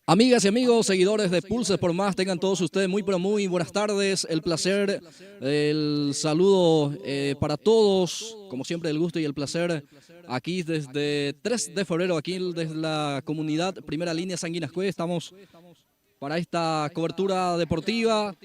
Amigas y amigos, seguidores de Pulse por Más, tengan todos ustedes muy pero muy buenas tardes. El placer, el saludo para todos, como siempre el gusto y el placer aquí desde 3 de febrero, aquí desde la comunidad Primera Línea Sanguinascue. Estamos para esta cobertura deportiva,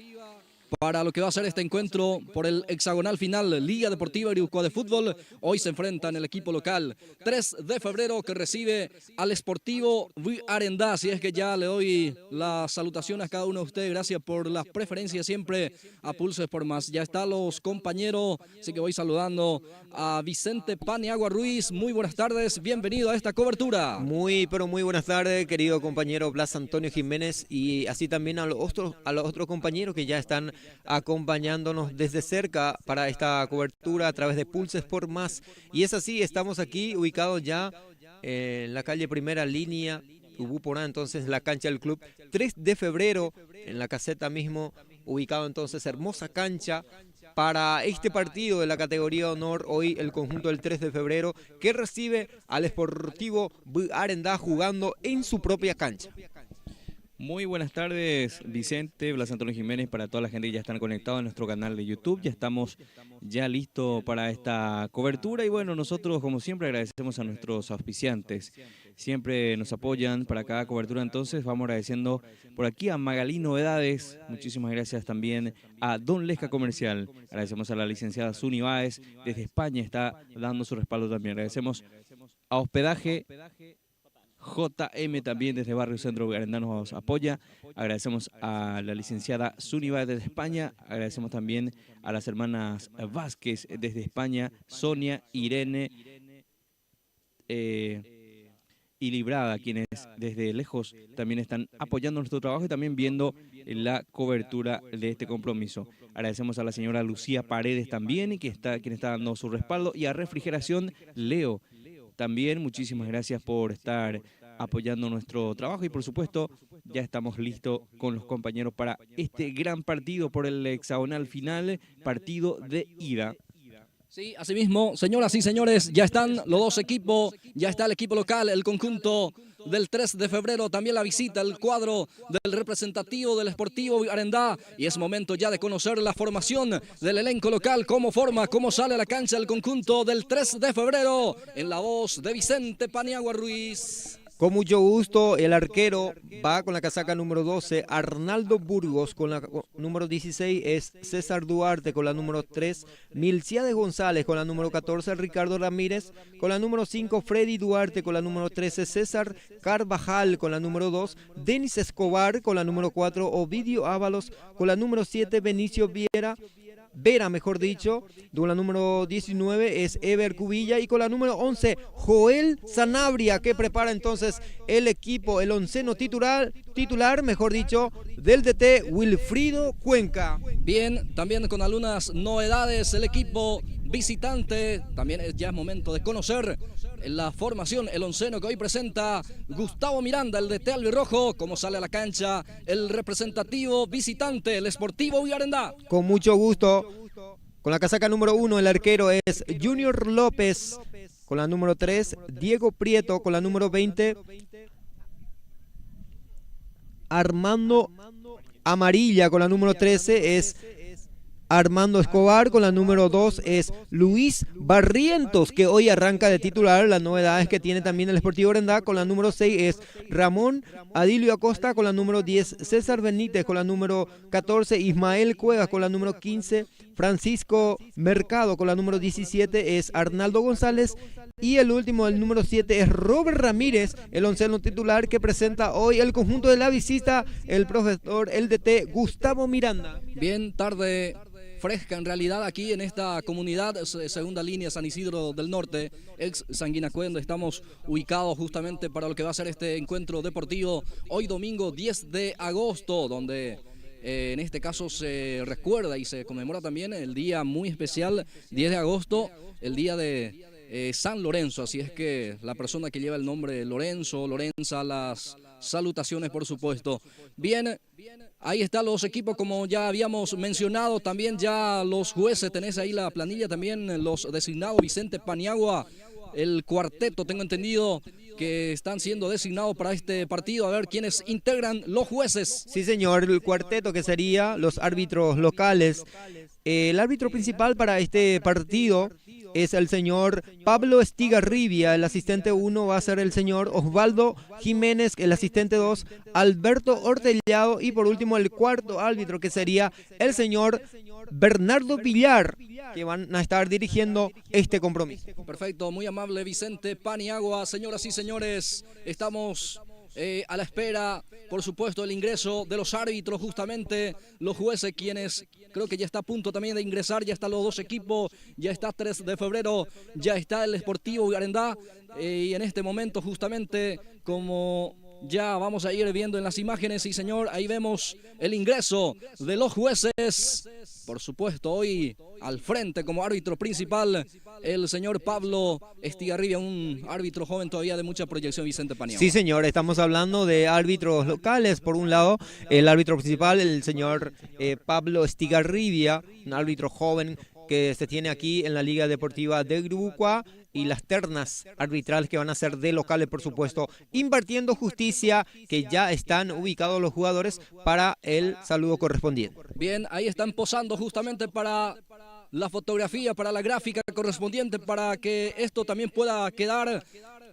para lo que va a ser este encuentro por el hexagonal final Liga Deportiva Irucua de Fútbol. Hoy se enfrentan el equipo local 3 de febrero que recibe al Sportivo Arendá. Así es que ya le doy las salutaciones a cada uno de ustedes. Gracias por la preferencia siempre a Pulse por Más. Ya están los compañeros, así que voy saludando a Vicente Paniagua Ruiz. Muy buenas tardes, bienvenido a esta cobertura. Muy, pero muy buenas tardes, querido compañero Blas Antonio Jiménez, y así también a los otros compañeros que ya están acompañándonos desde cerca para esta cobertura a través de Pulses por Más. Y es así, estamos aquí ubicados ya en la calle Primera Línea, Ubuporá, entonces la cancha del club 3 de febrero, en la caseta mismo, ubicado entonces, hermosa cancha para este partido de la categoría de honor. Hoy el conjunto del 3 de febrero que recibe al Sportivo Arendá jugando en su propia cancha. Muy buenas tardes, Vicente, Blas Antonio Jiménez, para toda la gente que ya están conectados a nuestro canal de YouTube. Ya estamos listos para esta cobertura y bueno, nosotros como siempre agradecemos a nuestros auspiciantes. Siempre nos apoyan para cada cobertura, entonces vamos agradeciendo por aquí a Magalí Novedades. Muchísimas gracias también a Don Lesca Comercial. Agradecemos a la licenciada Suni Báez, desde España está dando su respaldo también. Agradecemos a Hospedaje JM también desde Barrio Centro Arendá nos apoya. Agradecemos a la licenciada Zúñiga desde España. Agradecemos también a las hermanas Vázquez desde España, Sonia, Irene y Librada, quienes desde lejos también están apoyando nuestro trabajo y también viendo la cobertura de este compromiso. Agradecemos a la señora Lucía Paredes también, quien está dando su respaldo, y a Refrigeración Leo. También muchísimas gracias por estar apoyando nuestro trabajo y por supuesto ya estamos listos con los compañeros para este gran partido por el hexagonal final, partido de ida. Sí, asimismo, señoras y señores, ya están los dos equipos, ya está el equipo local, el conjunto del 3 de febrero, también la visita, el cuadro del representativo del Sportivo Arendá, y es momento ya de conocer la formación del elenco local, cómo sale a la cancha el conjunto del 3 de febrero, en la voz de Vicente Paniagua Ruiz. Con mucho gusto, el arquero va con la casaca número 12, Arnaldo Burgos, con la número 16 es César Duarte, con la número 3, Milciades González, con la número 14, Ricardo Ramírez, con la número 5, Freddy Duarte, con la número 13, César Carvajal, con la número 2, Denis Escobar, con la número 4, Ovidio Ábalos, con la número 7, Benicio Vera, mejor dicho, con la número 19 es Ever Cubilla, y con la número 11 Joel Sanabria, que prepara entonces el equipo, el onceno titular, mejor dicho, del DT Wilfrido Cuenca. Bien, también con algunas novedades el equipo visitante, también ya es momento de conocer la formación, el onceno que hoy presenta Gustavo Miranda, el DT albirrojo, cómo sale a la cancha el representativo visitante, el Sportivo Arendá. Con mucho gusto, con la casaca número 1 el arquero es Junior López, con la número 3 Diego Prieto, con la número 20 Armando Amarilla, con la número 13 es Armando Escobar, con la número 2 es Luis Barrientos, que hoy arranca de titular. Las novedades que tiene también el Sportivo Arendá, con la número 6 es Ramón Adilio Acosta, con la número 10 César Benítez, con la número 14 Ismael Cuevas, con la número 15 Francisco Mercado, con la número 17 es Arnaldo González, y el último, el número 7 es Robert Ramírez, el onceno titular que presenta hoy el conjunto de la visita, el profesor, el DT Gustavo Miranda. Bien, tarde fresca en realidad aquí en esta comunidad, segunda línea San Isidro del Norte, ex Sanguinacue, donde estamos ubicados justamente para lo que va a ser este encuentro deportivo hoy domingo 10 de agosto, donde en este caso se recuerda y se conmemora también el día muy especial, 10 de agosto, el día de San Lorenzo. Así es que la persona que lleva el nombre de Lorenzo, Lorenza, las salutaciones por supuesto. Bien, ahí están los equipos como ya habíamos mencionado, también ya los jueces, tenés ahí la planilla también, los designados, Vicente Paniagua el cuarteto, tengo entendido, que están siendo designados para este partido. A ver quiénes integran los jueces. Sí, señor, el cuarteto que sería los árbitros locales. El árbitro principal para este partido es el señor Pablo Estigarribia, el asistente 1 va a ser el señor Osvaldo Jiménez, el asistente 2 Alberto Hortellado y por último el cuarto árbitro que sería el señor Bernardo Villar, que van a estar dirigiendo este compromiso. Perfecto, muy amable Vicente Paniagua. Señoras y señores, estamos a la espera, por supuesto, el ingreso de los árbitros, justamente los jueces, quienes creo que ya está a punto también de ingresar, ya están los dos equipos, ya está 3 de febrero, ya está el Sportivo Bugarendá, y en este momento justamente como ya vamos a ir viendo en las imágenes, sí señor, ahí vemos el ingreso de los jueces, por supuesto hoy al frente como árbitro principal el señor Pablo Estigarribia, un árbitro joven todavía de mucha proyección, Vicente Paniagua. Sí señor, estamos hablando de árbitros locales, por un lado el árbitro principal, el señor Pablo Estigarribia, un árbitro joven que se tiene aquí en la Liga Deportiva de Grubucuá, y las ternas arbitrales que van a ser de locales, por supuesto, impartiendo justicia, que ya están ubicados los jugadores para el saludo correspondiente. Bien, ahí están posando justamente para la fotografía, para la gráfica correspondiente, para que esto también pueda quedar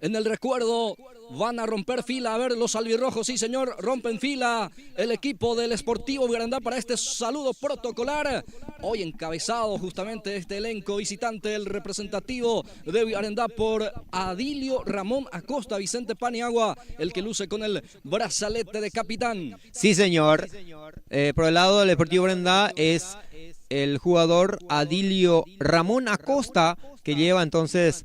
en el recuerdo. Van a romper fila, a ver los albirrojos, sí señor, rompen fila el equipo del Sportivo Bugarendá para este saludo protocolar. Hoy encabezado justamente este elenco visitante, el representativo de Bugarendá por Adilio Ramón Acosta, Vicente Paniagua, el que luce con el brazalete de capitán. Sí señor, por el lado del Sportivo Bugarendá es el jugador Adilio Ramón Acosta, que lleva entonces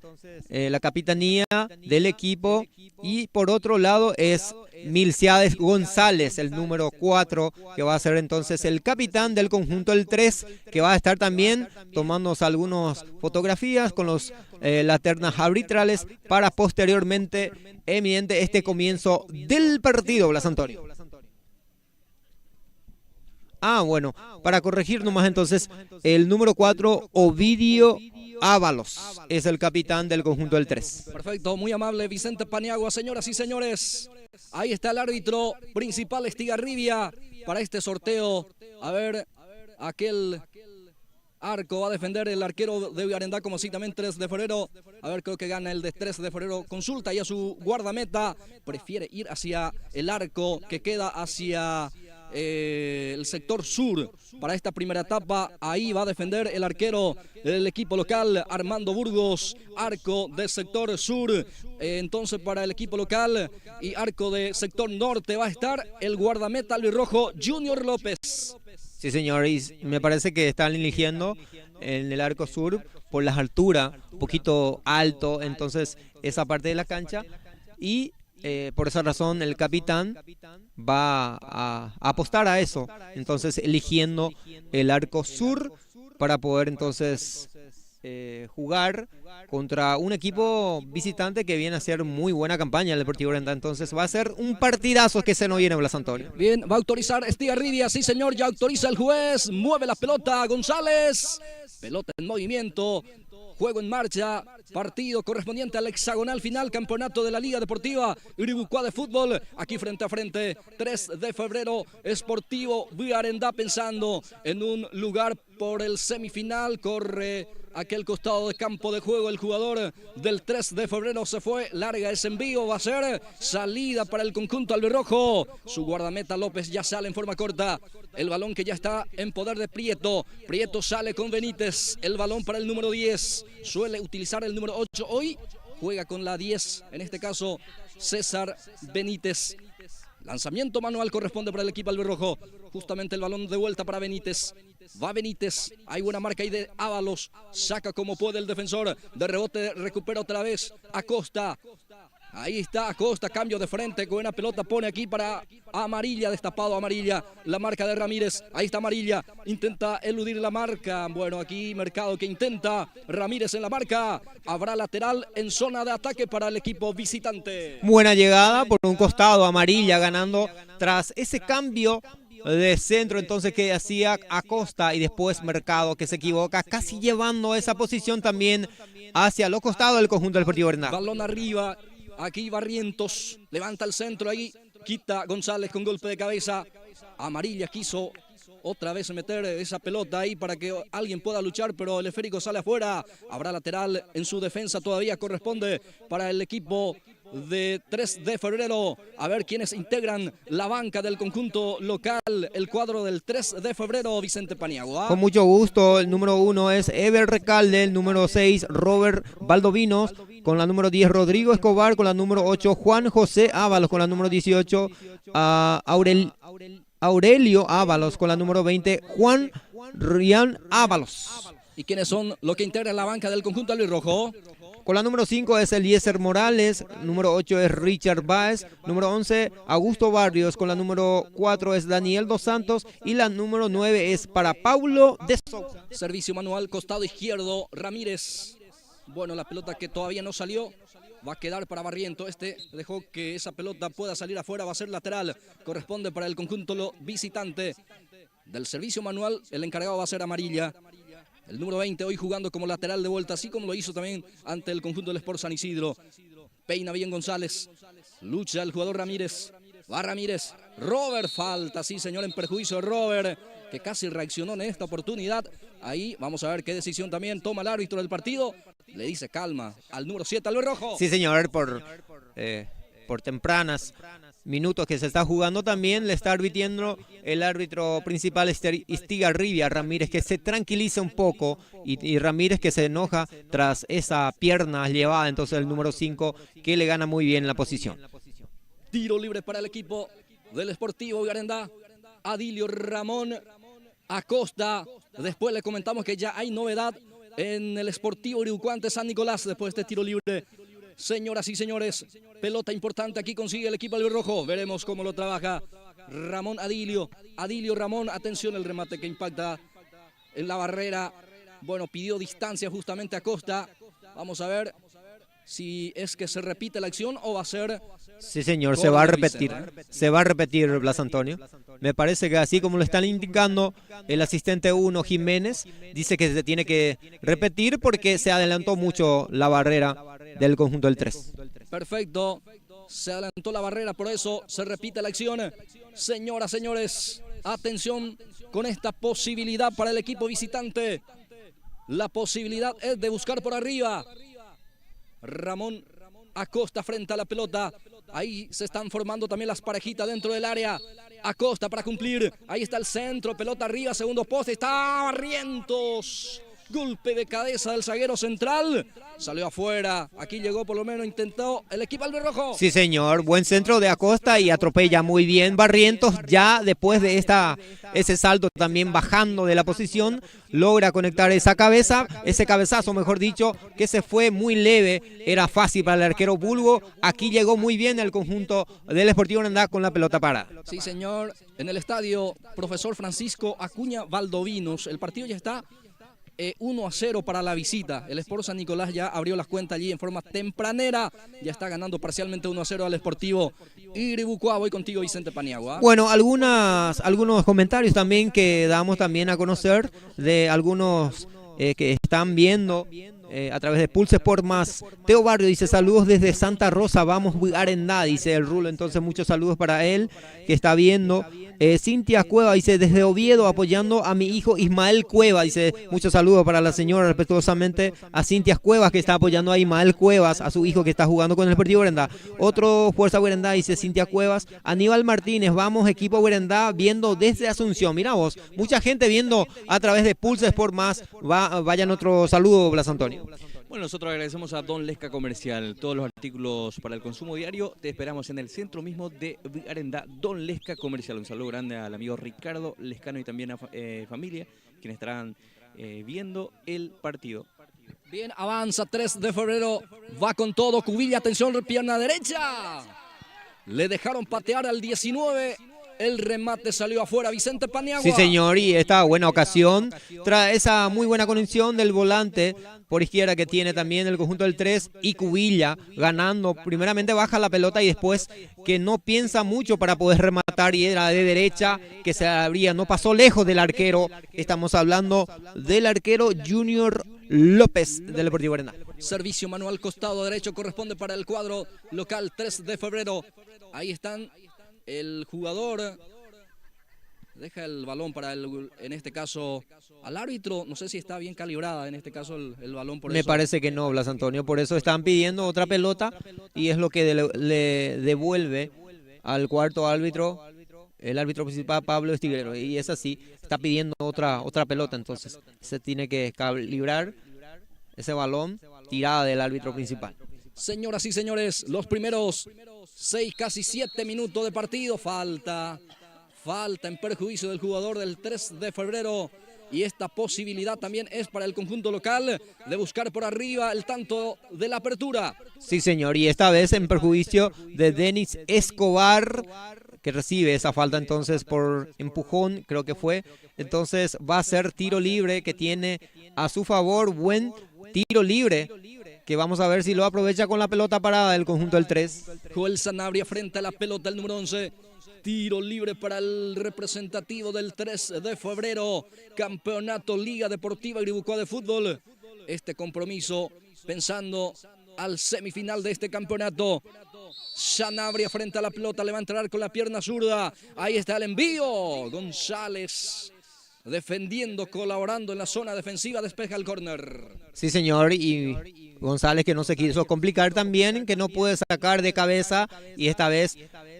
la capitanía del equipo, y por otro lado es Milciades González, el número 4, que va a ser entonces el capitán del conjunto del 3, que va a estar también tomándose algunas fotografías con las ternas arbitrales para posteriormente evidente este comienzo del partido, Blas Antonio. Bueno, para corregir nomás entonces, el número 4, Ovidio Ábalos, es el capitán del conjunto del 3. Perfecto, muy amable Vicente Paniagua. Señoras y señores, ahí está el árbitro principal Estigarribia para este sorteo. A ver, aquel arco va a defender el arquero de Bugarendá, como sí también 3 de febrero. A ver, creo que gana el de 3 de febrero. Consulta ya su guardameta, prefiere ir hacia el arco que queda hacia el sector sur para esta primera etapa. Ahí va a defender el arquero del equipo local, Armando Burgos, arco de sector sur. Entonces para el equipo local y arco de sector norte va a estar el guardameta albirrojo Junior López. Sí señor, y me parece que están eligiendo en el arco sur por las alturas, un poquito alto, entonces esa parte de la cancha, y por esa razón el capitán va a apostar a eso, entonces eligiendo el arco sur para poder entonces jugar contra un equipo visitante que viene a hacer muy buena campaña el Deportivo Bugarendá. Entonces va a ser un partidazo que se nos viene, Blas Antonio. Bien, va a autorizar Estigarribia, sí señor, ya autoriza el juez, mueve la pelota González, pelota en movimiento. Juego en marcha, partido correspondiente al hexagonal final, campeonato de la Liga Deportiva Grubucuá de fútbol. Aquí frente a frente, 3 de febrero, Sportivo Bugarendá pensando en un lugar por el semifinal. Corre aquel costado de campo de juego el jugador del 3 de febrero, se fue, larga ese envío, va a ser salida para el conjunto albirrojo. Su guardameta López ya sale en forma corta. El balón que ya está en poder de Prieto. Prieto sale con Benítez. El balón para el número 10. Suele utilizar el número 8. Hoy juega con la 10. En este caso, César Benítez. Lanzamiento manual corresponde para el equipo albirrojo. Justamente el balón de vuelta para Benítez. Va Benítez. Hay buena marca ahí de Ábalos. Saca como puede el defensor. De rebote recupera otra vez Acosta. Ahí está Acosta, cambio de frente, con una pelota pone aquí para Amarilla, destapado Amarilla, la marca de Ramírez, ahí está Amarilla, intenta eludir la marca, bueno aquí Mercado que intenta, Ramírez en la marca, habrá lateral en zona de ataque para el equipo visitante. Buena llegada por un costado, Amarilla ganando tras ese cambio de centro entonces que hacía Acosta y después Mercado que se equivoca, casi llevando esa posición también hacia los costados del conjunto del Deportivo Berná. Balón arriba, aquí Barrientos, levanta el centro ahí, quita González con golpe de cabeza, amarilla quiso otra vez meter esa pelota ahí para que alguien pueda luchar, pero el esférico sale afuera, habrá lateral en su defensa todavía, corresponde para el equipo de 3 de febrero, a ver quiénes integran la banca del conjunto local, el cuadro del 3 de febrero, Vicente Paniagua. Con mucho gusto, el número 1 es Ever Recalde, el número 6 Robert Valdovinos, con la número 10 Rodrigo Escobar, con la número 8 Juan José Ábalos, con la número 18 Aurelio Ábalos, con la número 20 Juan Rian Ábalos. ¿Y quiénes son los que integran la banca del conjunto albirrojo? Con la número 5 es Eliezer Morales, número 8 es Richard Baez, número 11 Augusto Barrios, con la número 4 es Daniel Dos Santos y la número 9 es para Paulo de Sousa. Servicio manual, costado izquierdo, Ramírez. Bueno, la pelota que todavía no salió va a quedar para Barriento. Este dejó que esa pelota pueda salir afuera, va a ser lateral. Corresponde para el conjunto visitante del servicio manual. El encargado va a ser amarilla. El número 20 hoy jugando como lateral de vuelta, así como lo hizo también ante el conjunto del Sport San Isidro. Peina bien González. Lucha el jugador Ramírez. Va Ramírez. Robert falta, sí señor, en perjuicio de Robert, que casi reaccionó en esta oportunidad. Ahí vamos a ver qué decisión también toma el árbitro del partido. Le dice calma al número 7, Albirrojo. Sí señor, por tempranas minutos que se está jugando también le está arbitrando el árbitro principal Estigarribia Ramírez, que se tranquiliza un poco y Ramírez que se enoja tras esa pierna llevada, entonces el número 5 que le gana muy bien la posición. Tiro libre para el equipo del Sportivo Garendá. Adilio Ramón Acosta. Después le comentamos que ya hay novedad en el Sportivo Iriucuante San Nicolás después de este tiro libre. Señoras y señores, pelota importante aquí consigue el equipo albirrojo. Veremos cómo lo trabaja Ramón Adilio. Adilio Ramón, atención el remate que impacta en la barrera. Bueno, pidió distancia justamente a Costa. Vamos a ver si es que se repite la acción o va a ser... Sí señor, se va a repetir. Se va a repetir, Blas Antonio. Me parece que así como lo están indicando el asistente 1 Jiménez, dice que se tiene que repetir porque se adelantó mucho la barrera del conjunto del 3. Perfecto, se adelantó la barrera, por eso se repite la acción. Señoras, señores, atención con esta posibilidad para el equipo visitante. La posibilidad es de buscar por arriba. Ramón Acosta frente a la pelota. Ahí se están formando también las parejitas dentro del área. Acosta para cumplir. Ahí está el centro, pelota arriba, segundo poste. Está Barrientos. Golpe de cabeza del zaguero central. Salió afuera. Aquí llegó, por lo menos intentó el equipo albirrojo. Sí señor, buen centro de Acosta y atropella muy bien Barrientos. Ya después de ese salto también bajando de la posición, logra conectar esa cabeza, ese cabezazo mejor dicho, que se fue muy leve. Era fácil para el arquero Bulgo. Aquí llegó muy bien el conjunto del Sportivo Garendá con la pelota parada. Sí señor, en el estadio Profesor Francisco Acuña Valdovinos. El partido ya está 1-0 para la visita. El Sport San Nicolás ya abrió las cuentas allí en forma tempranera. Ya está ganando parcialmente 1-0 al Sportivo Iribucuá. Voy contigo, Vicente Paniagua. Bueno, algunos comentarios también que damos también a conocer de algunos que están viendo a través de Pulse Sport Más. Teo Barrio dice saludos desde Santa Rosa, vamos Garendá, dice el Rulo, entonces muchos saludos para él que está viendo. Cintia Cueva dice desde Oviedo apoyando a mi hijo Ismael Cueva, dice muchos saludos para la señora, respetuosamente a Cintia Cuevas que está apoyando a Ismael Cuevas, a su hijo que está jugando con el Deportivo Garendá. Otro Fuerza Garendá dice Cintia Cuevas. Aníbal Martínez, vamos equipo Garendá viendo desde Asunción. Mira vos, mucha gente viendo a través de Pulse Sport Más. Vayan otro saludo, Blas Antonio. Bueno, nosotros agradecemos a Don Lesca Comercial. Todos los artículos para el consumo diario te esperamos en el centro mismo de Garendá, Don Lesca Comercial. Un saludo grande al amigo Ricardo Lescano y también a familia, quienes estarán viendo el partido. Bien, avanza 3 de febrero, va con todo, Cubilla, atención, pierna derecha. Le dejaron patear al 19, El remate salió afuera, Vicente Paniagua. Sí, señor, y esta buena ocasión, tras esa muy buena conexión del volante por izquierda que tiene también el conjunto del 3 y Cubilla ganando. Primeramente baja la pelota y después que no piensa mucho para poder rematar y era de derecha que se abría, no pasó lejos del arquero. Estamos hablando del arquero Junior López del Deportivo Arendá. Servicio manual costado derecho corresponde para el cuadro local 3 de febrero. Ahí están. El jugador deja el balón para en este caso al árbitro. No sé si está bien calibrada en este caso el balón. Me parece que no, Blas Antonio. Por eso están pidiendo otra pelota y es lo que le devuelve al cuarto árbitro, el árbitro principal Pablo Estiguero. Y es así, está pidiendo otra pelota. Entonces se tiene que calibrar ese balón tirada del árbitro principal. Señoras y señores, los primeros 6, casi 7 minutos de partido. Falta en perjuicio del jugador del 3 de febrero. Y esta posibilidad también es para el conjunto local de buscar por arriba el tanto de la apertura. Sí, señor, y esta vez en perjuicio de Denis Escobar, que recibe esa falta entonces por empujón, creo que fue. Entonces va a ser tiro libre que tiene a su favor, buen tiro libre, que vamos a ver si lo aprovecha con la pelota parada del conjunto del 3. Joel Sanabria frente a la pelota, el número 11. Tiro libre para el representativo del 3 de febrero. Campeonato Liga Deportiva Iribucua de Fútbol. Este compromiso pensando al semifinal de este campeonato. Sanabria frente a la pelota, le va a entrar con la pierna zurda. Ahí está el envío. González defendiendo, colaborando en la zona defensiva, despeja el córner. Sí, señor, y González que no se quiso complicar también, que no puede sacar de cabeza y esta vez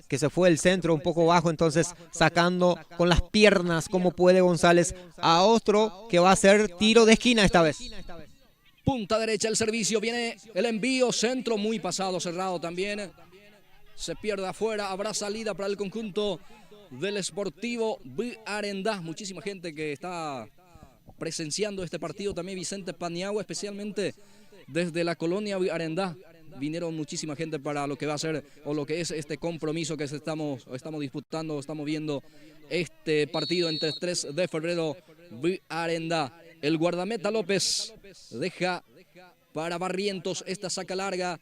que se fue el centro un poco bajo, entonces sacando con las piernas como puede González a otro que va a ser tiro de esquina esta vez. Punta derecha el servicio, viene el envío, centro muy pasado, cerrado también. Se pierde afuera, habrá salida para el conjunto del Sportivo Arendá. Muchísima gente que está presenciando este partido también, Vicente Paniagua, especialmente desde la colonia Arendá. Vinieron muchísima gente para lo que va a ser o lo que es este compromiso que estamos disputando, estamos viendo este partido entre 3 de febrero Arendá. El guardameta López deja para Barrientos esta saca larga.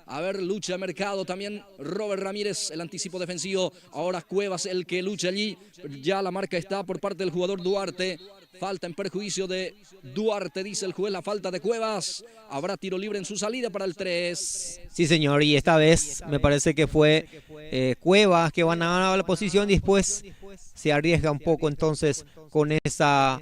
A ver, lucha Mercado, también Robert Ramírez, el anticipo defensivo. Ahora Cuevas el que lucha allí. Ya la marca está por parte del jugador Duarte. Falta en perjuicio de Duarte, dice el juez, la falta de Cuevas. Habrá tiro libre en su salida para el 3. Sí, señor, y esta vez me parece que fue Cuevas que van a ganar la posición y después se arriesga un poco entonces con esa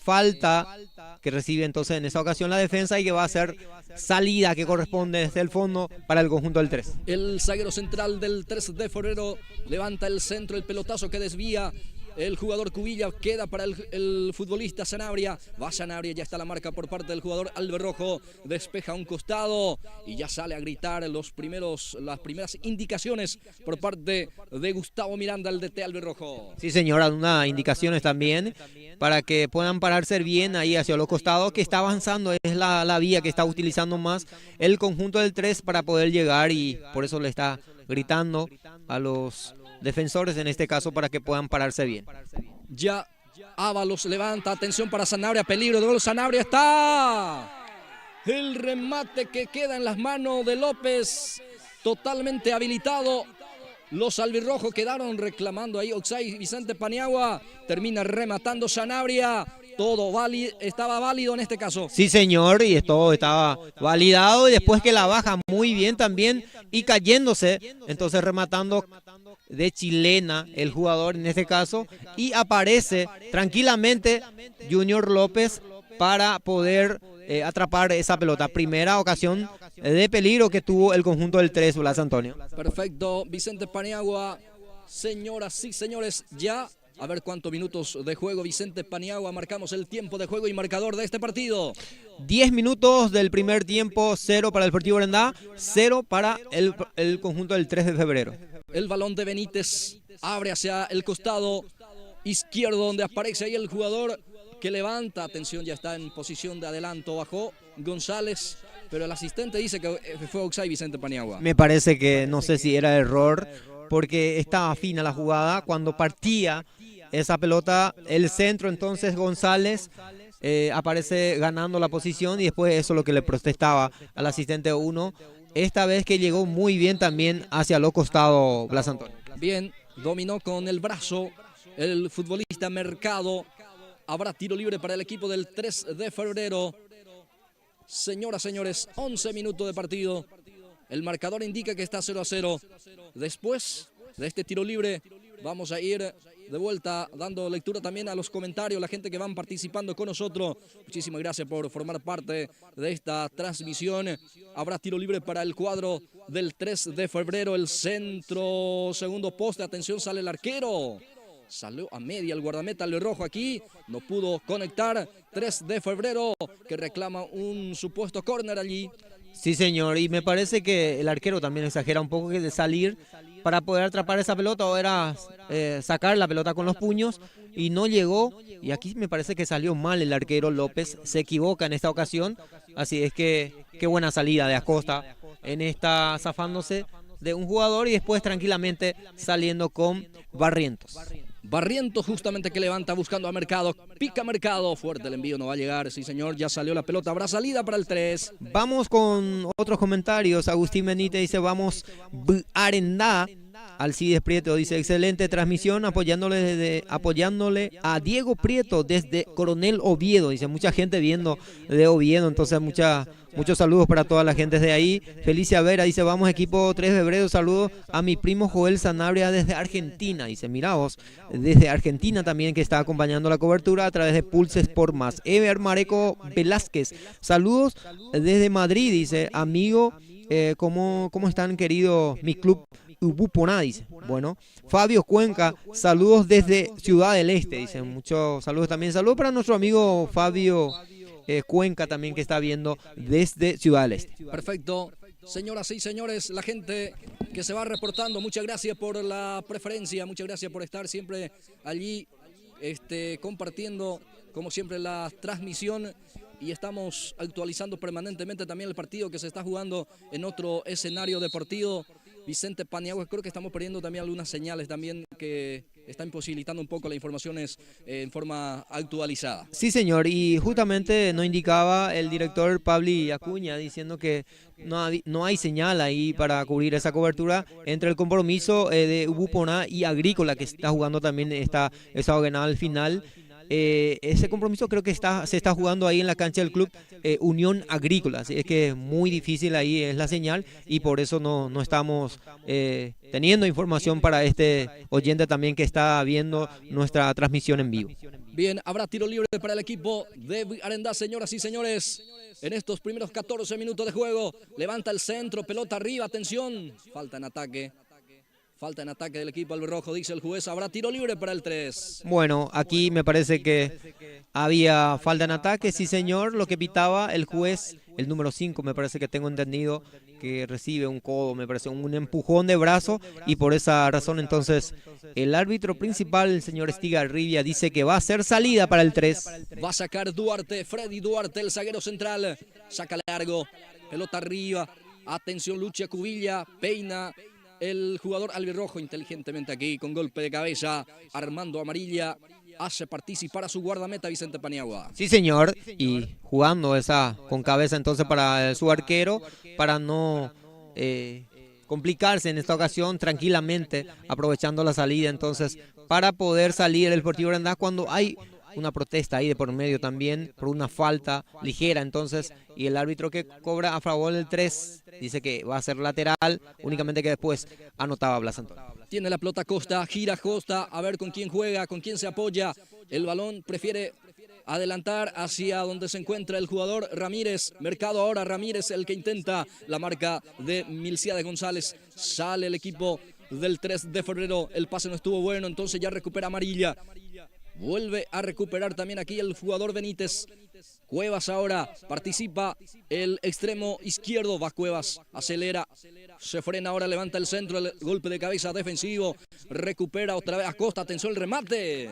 falta que recibe entonces en esa ocasión la defensa y que va a ser salida que corresponde desde el fondo para el conjunto del 3. El zaguero central del 3 de febrero levanta el centro, el pelotazo que desvía el jugador Cubilla, queda para el futbolista Sanabria. Va Sanabria, ya está la marca por parte del jugador Alberrojo. Despeja un costado y ya sale a gritar las primeras indicaciones por parte de Gustavo Miranda, el DT Alberrojo. Sí, señora, unas indicaciones también para que puedan pararse bien ahí hacia los costados, que está avanzando, es la vía que está utilizando más el conjunto del 3 para poder llegar y por eso le está gritando a los defensores en este caso para que puedan pararse bien. Ya Ábalos levanta, atención para Sanabria, peligro de gol, Sanabria está. El remate que queda en las manos de López, totalmente habilitado. Los albirrojos quedaron reclamando ahí, Oxay Vicente Paniagua, termina rematando Sanabria. Todo estaba válido en este caso. Sí, señor, y todo estaba validado y después que la baja muy bien también y cayéndose, entonces rematando de chilena el jugador en este caso y aparece tranquilamente Junior López para poder atrapar esa pelota. Primera ocasión de peligro que tuvo el conjunto del 3, Blas Antonio. Perfecto, Vicente Paniagua. Señoras y señores, ya a ver cuántos minutos de juego, Vicente Paniagua. Marcamos el tiempo de juego y marcador de este partido. 10 minutos del primer tiempo, 0 para el Deportivo Arendá, 0 para el conjunto del 3 de febrero. El balón de Benítez abre hacia el costado izquierdo donde aparece ahí el jugador que levanta. Atención, ya está en posición de adelanto. Bajó González, pero el asistente dice que fue Oxay Vicente Paniagua. Me parece que no sé si era error porque estaba fina la jugada. Cuando partía esa pelota, el centro, entonces González aparece ganando la posición y después eso es lo que le protestaba al asistente 1. Esta vez que llegó muy bien también hacia los costados Blas Antonio. Bien, dominó con el brazo el futbolista Mercado. Habrá tiro libre para el equipo del 3 de febrero. Señoras, señores, 11 minutos de partido. El marcador indica que está 0-0. Después de este tiro libre, vamos a ir de vuelta dando lectura también a los comentarios, la gente que van participando con nosotros. Muchísimas gracias por formar parte de esta transmisión. Habrá tiro libre para el cuadro del 3 de febrero. El centro, segundo poste. Atención, sale el arquero. Salió a media el guardameta Albirrojo aquí. No pudo conectar. 3 de febrero que reclama un supuesto córner allí. Sí, señor, y me parece que el arquero también exagera un poco que de salir para poder atrapar esa pelota o era sacar la pelota con los puños y no llegó. Y aquí me parece que salió mal el arquero López, se equivoca en esta ocasión. Así es que qué buena salida de Acosta en esta zafándose de un jugador y después tranquilamente saliendo con Barrientos. Barrientos justamente que levanta buscando a Mercado. Pica Mercado. Fuerte el envío, no va a llegar. Sí, señor, ya salió la pelota. Habrá salida para el 3. Vamos con otros comentarios. Agustín Benítez dice, vamos Arendá. Alcides Prieto dice, excelente transmisión, apoyándole a Diego Prieto desde Coronel Oviedo. Dice, mucha gente viendo de Oviedo, entonces muchos saludos para toda la gente de ahí. Felicia Vera dice, vamos equipo 3 de febrero, saludos a mi primo Joel Sanabria desde Argentina. Dice, mira vos, desde Argentina también que está acompañando la cobertura a través de Pulse Sport Más. Eber Mareco Velázquez, saludos desde Madrid, dice, amigo, ¿cómo están querido mi club? Ubuponá, dice. Bueno, Fabio Cuenca, saludos desde Ciudad del Este, dice. Muchos saludos también. Saludos para nuestro amigo Fabio Cuenca también que está viendo desde Ciudad del Este. Perfecto. Señoras y señores, la gente que se va reportando, muchas gracias por la preferencia, muchas gracias por estar siempre allí compartiendo, como siempre, la transmisión. Y estamos actualizando permanentemente también el partido que se está jugando en otro escenario deportivo. Vicente Paniagua, creo que estamos perdiendo también algunas señales también que están imposibilitando un poco las informaciones en forma actualizada. Sí, señor, y justamente nos indicaba el director Pabli Acuña diciendo que no hay señal ahí para cubrir esa cobertura entre el compromiso de Ubuponá y Agrícola, que está jugando también esa al final. Ese compromiso creo que se está jugando ahí en la cancha del club Unión Agrícola, así es que muy difícil ahí es la señal y por eso no estamos teniendo información para este oyente también que está viendo nuestra transmisión en vivo. Bien, habrá tiro libre para el equipo de Arendá, señoras y señores. En estos primeros 14 minutos de juego, levanta el centro, pelota arriba, atención, falta en ataque. Falta en ataque del equipo albirrojo, dice el juez. Habrá tiro libre para el 3. Bueno, aquí me parece que había falta en ataque, sí señor. Lo que pitaba el juez, el número 5, me parece que tengo entendido, que recibe un codo, me parece un empujón de brazo. Y por esa razón entonces el árbitro principal, el señor Estigarribia, dice que va a ser salida para el 3. Va a sacar Duarte, Freddy Duarte, el zaguero central. Saca largo, pelota arriba. Atención, Lucha Cubilla, peina. El jugador albirrojo inteligentemente aquí con golpe de cabeza, Armando Amarilla, hace participar a su guardameta Vicente Paniagua. Sí, señor, y jugando esa con cabeza entonces para su arquero, para no complicarse en esta ocasión, tranquilamente aprovechando la salida entonces para poder salir el Deportivo Arendá cuando hay una protesta ahí de por medio también por una falta ligera entonces, y el árbitro que cobra a favor del 3 dice que va a ser lateral, únicamente que después anotaba Blas Antonio. Tiene la pelota Costa, gira Costa, a ver con quién juega, con quién se apoya. El balón prefiere adelantar hacia donde se encuentra el jugador Ramírez. Mercado ahora, Ramírez el que intenta la marca de Milciades González. Sale el equipo del 3 de febrero, el pase no estuvo bueno, entonces ya recupera Amarilla. Vuelve a recuperar también aquí el jugador Benítez. Cuevas ahora participa el extremo izquierdo. Va Cuevas, acelera, se frena ahora, levanta el centro, el golpe de cabeza defensivo. Recupera otra vez Acosta, atención el remate.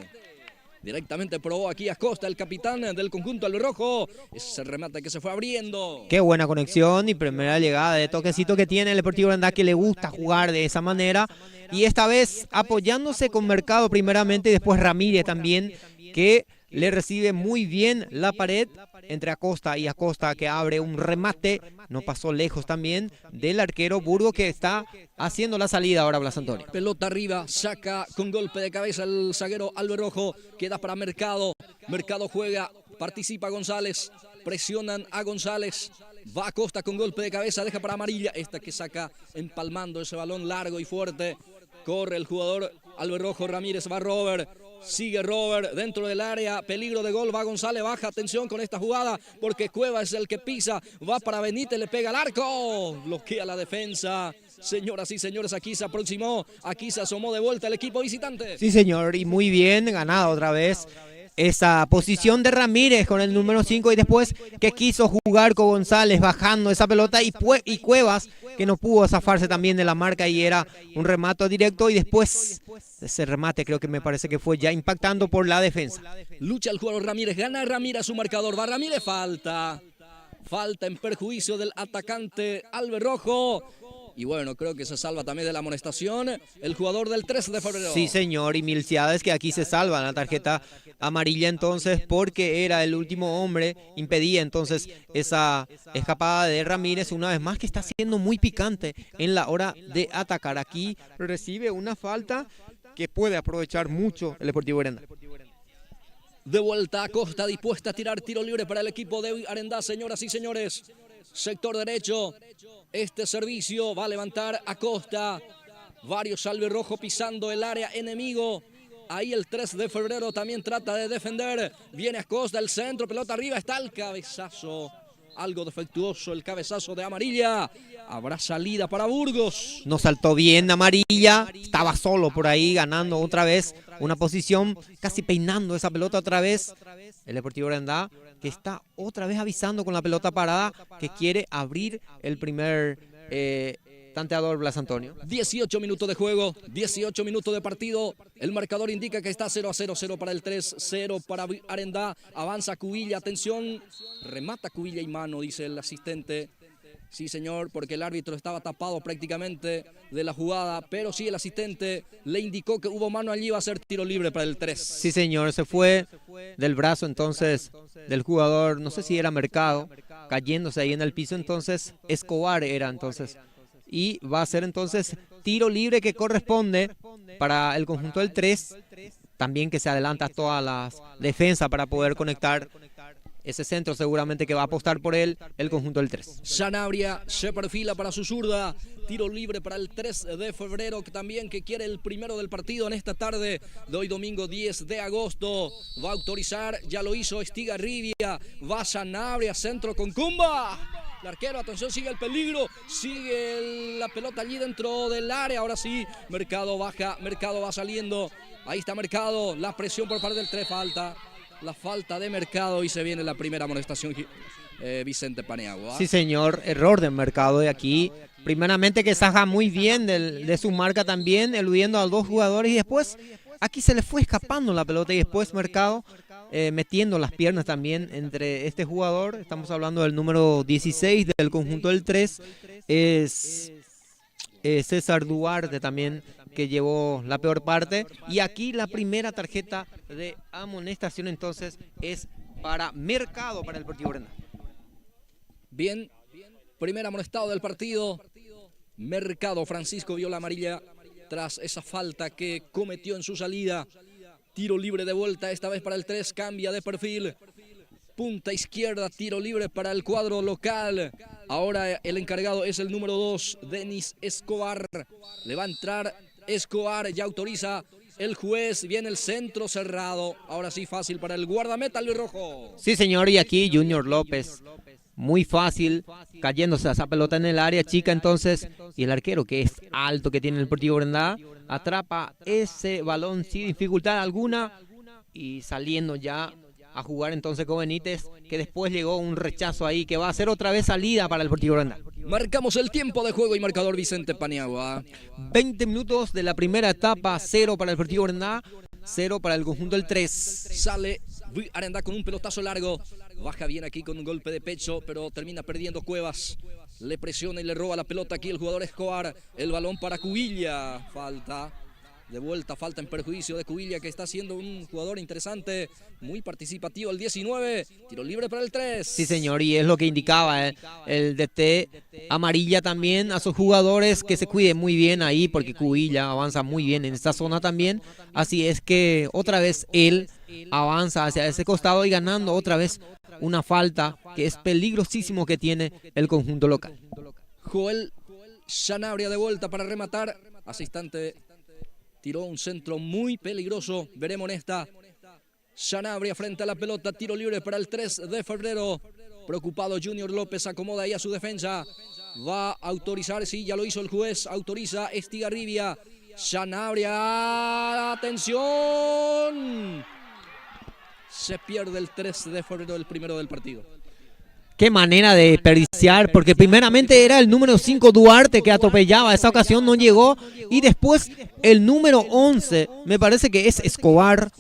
Directamente probó aquí Acosta, el capitán del conjunto albirrojo. Ese remate que se fue abriendo. Qué buena conexión y primera llegada de toquecito que tiene el Deportivo Arandá, que le gusta jugar de esa manera. Y esta vez apoyándose con Mercado primeramente y después Ramírez también, que le recibe muy bien la pared entre Acosta y Acosta, que abre un remate. No pasó lejos también del arquero Burgos, que está haciendo la salida ahora Blas Antonio. Pelota arriba, saca con golpe de cabeza el zaguero albirrojo. Queda para Mercado. Mercado juega, participa González. Presionan a González. Va Acosta con golpe de cabeza, deja para Amarilla. Esta que saca empalmando ese balón largo y fuerte. Corre el jugador albirrojo, Ramírez, va Robert. Sigue Robert dentro del área, peligro de gol, va González, baja, atención con esta jugada porque Cueva es el que pisa, va para Benítez, le pega al arco, bloquea la defensa. Señoras y señores, aquí se aproximó, aquí se asomó de vuelta el equipo visitante. Sí, señor, y muy bien, ganado otra vez esa posición de Ramírez con el número 5 y después que quiso jugar con González bajando esa pelota y Cuevas, que no pudo zafarse también de la marca y era un remate directo, y después ese remate creo que me parece que fue ya impactando por la defensa. Lucha el jugador Ramírez, gana Ramírez su marcador, va Ramírez, falta en perjuicio del atacante albirrojo. Y bueno, creo que se salva también de la amonestación el jugador del 13 de febrero. Sí, señor, y Milciades, que aquí se salva la tarjeta amarilla entonces, porque era el último hombre, impedía entonces esa escapada de Ramírez, una vez más que está siendo muy picante en la hora de atacar. Aquí recibe una falta que puede aprovechar mucho el Deportivo Arandá. De vuelta a Costa, dispuesta a tirar tiro libre para el equipo de Arandá, señoras y señores. Sector derecho, este servicio va a levantar a Costa. Varios albirrojos pisando el área enemigo. Ahí el 3 de febrero también trata de defender. Viene Acosta, el centro, pelota arriba, está el cabezazo. Algo defectuoso el cabezazo de Amarilla. Habrá salida para Burgos. No saltó bien Amarilla, estaba solo por ahí ganando otra vez una posición, casi peinando esa pelota otra vez. El Deportivo Arandá, que está otra vez avisando con la pelota parada, que quiere abrir el primer tanteador Blas Antonio. 18 minutos de juego, 18 minutos de partido. El marcador indica que está 0-0, 0 para el 3, 0 para Arandá. Avanza Cubilla, atención, remata Cubilla y mano, dice el asistente. Sí, señor, porque el árbitro estaba tapado prácticamente de la jugada, pero sí el asistente le indicó que hubo mano allí, va a ser tiro libre para el 3. Sí, señor, se fue del brazo entonces del jugador, no sé si era Mercado, cayéndose ahí en el piso, entonces Escobar era entonces. Y va a ser entonces tiro libre que corresponde para el conjunto del 3, también que se adelanta todas las defensas para poder conectar ese centro, seguramente que va a apostar por él el conjunto del 3. Sanabria se perfila para su zurda. Tiro libre para el 3 de febrero, que también que quiere el primero del partido en esta tarde de hoy domingo 10 de agosto. Va a autorizar, ya lo hizo Estigarribia. Va Sanabria, centro con Cumba. El arquero, atención, sigue el peligro. Sigue la pelota allí dentro del área. Ahora sí, Mercado baja, Mercado va saliendo. Ahí está Mercado, la presión por parte del 3, falta. La falta de Mercado y se viene la primera amonestación, Vicente Paniagua. Sí, señor, error del Mercado de aquí. Primeramente que saca muy bien de su marca también, eludiendo a los dos jugadores, y después aquí se le fue escapando la pelota y después Mercado metiendo las piernas también entre este jugador. Estamos hablando del número 16 del conjunto del 3, es César Duarte también, que llevó la peor parte. Y aquí la primera tarjeta de amonestación entonces es para Mercado, para el Deportivo Arandá. Bien, primer amonestado del partido. Mercado, Francisco vio la amarilla tras esa falta que cometió en su salida. Tiro libre de vuelta, esta vez para el 3, cambia de perfil. Punta izquierda, tiro libre para el cuadro local. Ahora el encargado es el número 2, Denis Escobar. Le va a entrar Escobar, ya autoriza el juez, viene el centro cerrado. Ahora sí, fácil para el guardameta albirrojo. Sí, señor, y aquí Junior López, muy fácil, cayéndose a esa pelota en el área chica entonces. Y el arquero, que es alto, que tiene el Deportivo Arandá, atrapa ese balón sin dificultad alguna y saliendo ya a jugar entonces con Benítez, que después llegó un rechazo ahí, que va a ser otra vez salida para el Deportivo Arandá. Marcamos el tiempo de juego y marcador Vicente Paniagua. 20 minutos de la primera etapa, 0 para el Deportivo Arandá, 0 para el conjunto del 3. Sale Arenda con un pelotazo largo. Baja bien aquí con un golpe de pecho, pero termina perdiendo Cuevas. Le presiona y le roba la pelota aquí el jugador Escobar. El balón para Cubilla. Falta. De vuelta, falta en perjuicio de Cubilla, que está siendo un jugador interesante, muy participativo. El 19, tiro libre para el 3. Sí, señor, y es lo que indicaba el DT amarilla también a sus jugadores que se cuiden muy bien ahí, porque Cubilla avanza muy bien en esta zona también. Así es que otra vez él avanza hacia ese costado y ganando otra vez una falta que es peligrosísimo que tiene el conjunto local. Joel Sanabria de vuelta para rematar. Asistente tiró un centro muy peligroso. Veremos en esta. Sanabria frente a la pelota. Tiro libre para el 3 de febrero. Preocupado Junior López. Acomoda ahí a su defensa. Va a autorizar. Sí, ya lo hizo el juez. Autoriza Estigarribia. Sanabria. Atención. Se pierde el 3 de febrero, el primero del partido. Qué manera de desperdiciar, porque primeramente era el número 5 Duarte que atropellaba, esa ocasión no llegó, y después el número 11, me parece que es Escobar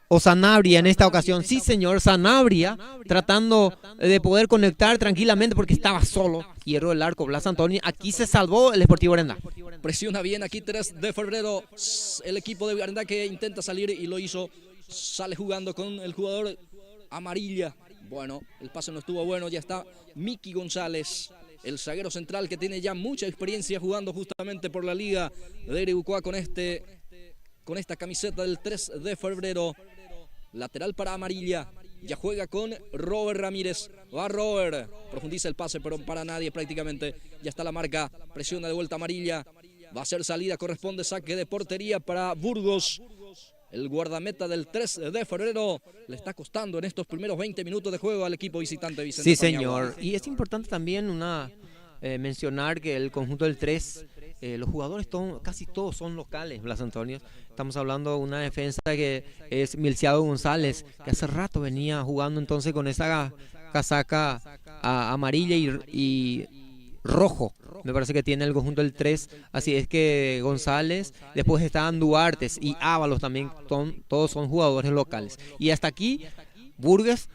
o Sanabria en esta ocasión. Sí, señor, Sanabria tratando de poder conectar tranquilamente porque estaba solo. Hierro el arco, Blas Antonio, aquí se salvó el Sportivo Arendá. Presiona bien aquí 3 de febrero, el equipo de Arendá que intenta salir y lo hizo. Sale jugando con el jugador amarilla. Bueno, el pase no estuvo bueno, ya está Miki González, el zaguero central que tiene ya mucha experiencia jugando justamente por la Liga de Iribucuá con esta camiseta del 3 de febrero. Lateral para amarilla, ya juega con Robert Ramírez. Va Robert, profundiza el pase, pero para nadie prácticamente. Ya está la marca, presiona de vuelta amarilla. Va a ser salida, corresponde saque de portería para Burgos. El guardameta del 3 de febrero le está costando en estos primeros 20 minutos de juego al equipo visitante Vicente Sí, Paniagua. señor. Y es importante también mencionar que el conjunto del 3, los jugadores casi todos son locales, Blas Antonio. Estamos hablando de una defensa que es Milciado González, que hace rato venía jugando entonces con esa casaca amarilla y rojo. Me parece que tiene el conjunto del 3, así es que González, después estaban Duartes y Ábalos también, todos son jugadores locales. Y hasta aquí, Burgos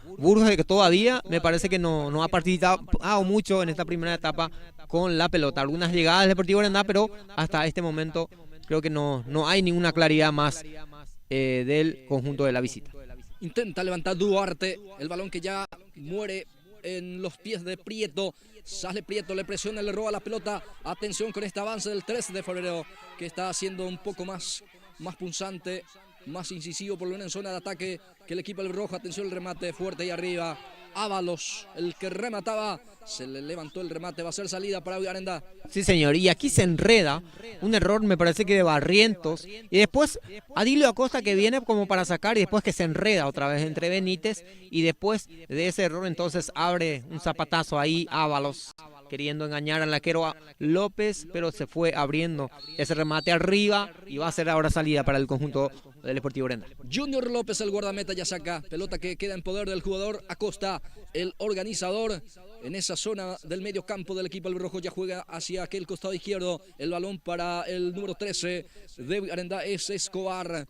que todavía me parece que no ha participado mucho en esta primera etapa con la pelota. Algunas llegadas del Deportivo Arendá, pero hasta este momento creo que no hay ninguna claridad más del conjunto de la visita. Intenta levantar Duarte, el balón que ya muere en los pies de Prieto. Sale Prieto, le presiona, le roba la pelota. Atención con este avance del 3 de febrero que está haciendo un poco más punzante, más incisivo por lo menos en zona de ataque que el equipo del rojo. Atención el remate fuerte ahí arriba. Ábalos, el que remataba, se le levantó el remate, va a ser salida para Arendá. Sí, señor, y aquí se enreda, un error me parece que de Barrientos, y después Adilio Acosta que viene como para sacar y después que se enreda otra vez entre Benítez, y después de ese error entonces abre un zapatazo ahí Ábalos, queriendo engañar al arquero López, pero se fue abriendo ese remate arriba y va a ser ahora salida para el conjunto del Deportivo Arendá. Junior López, el guardameta, ya saca pelota que queda en poder del jugador Acosta, el organizador. En esa zona del medio campo del equipo albirrojo ya juega hacia aquel costado izquierdo. El balón para el número 13 de Arendá es Escobar.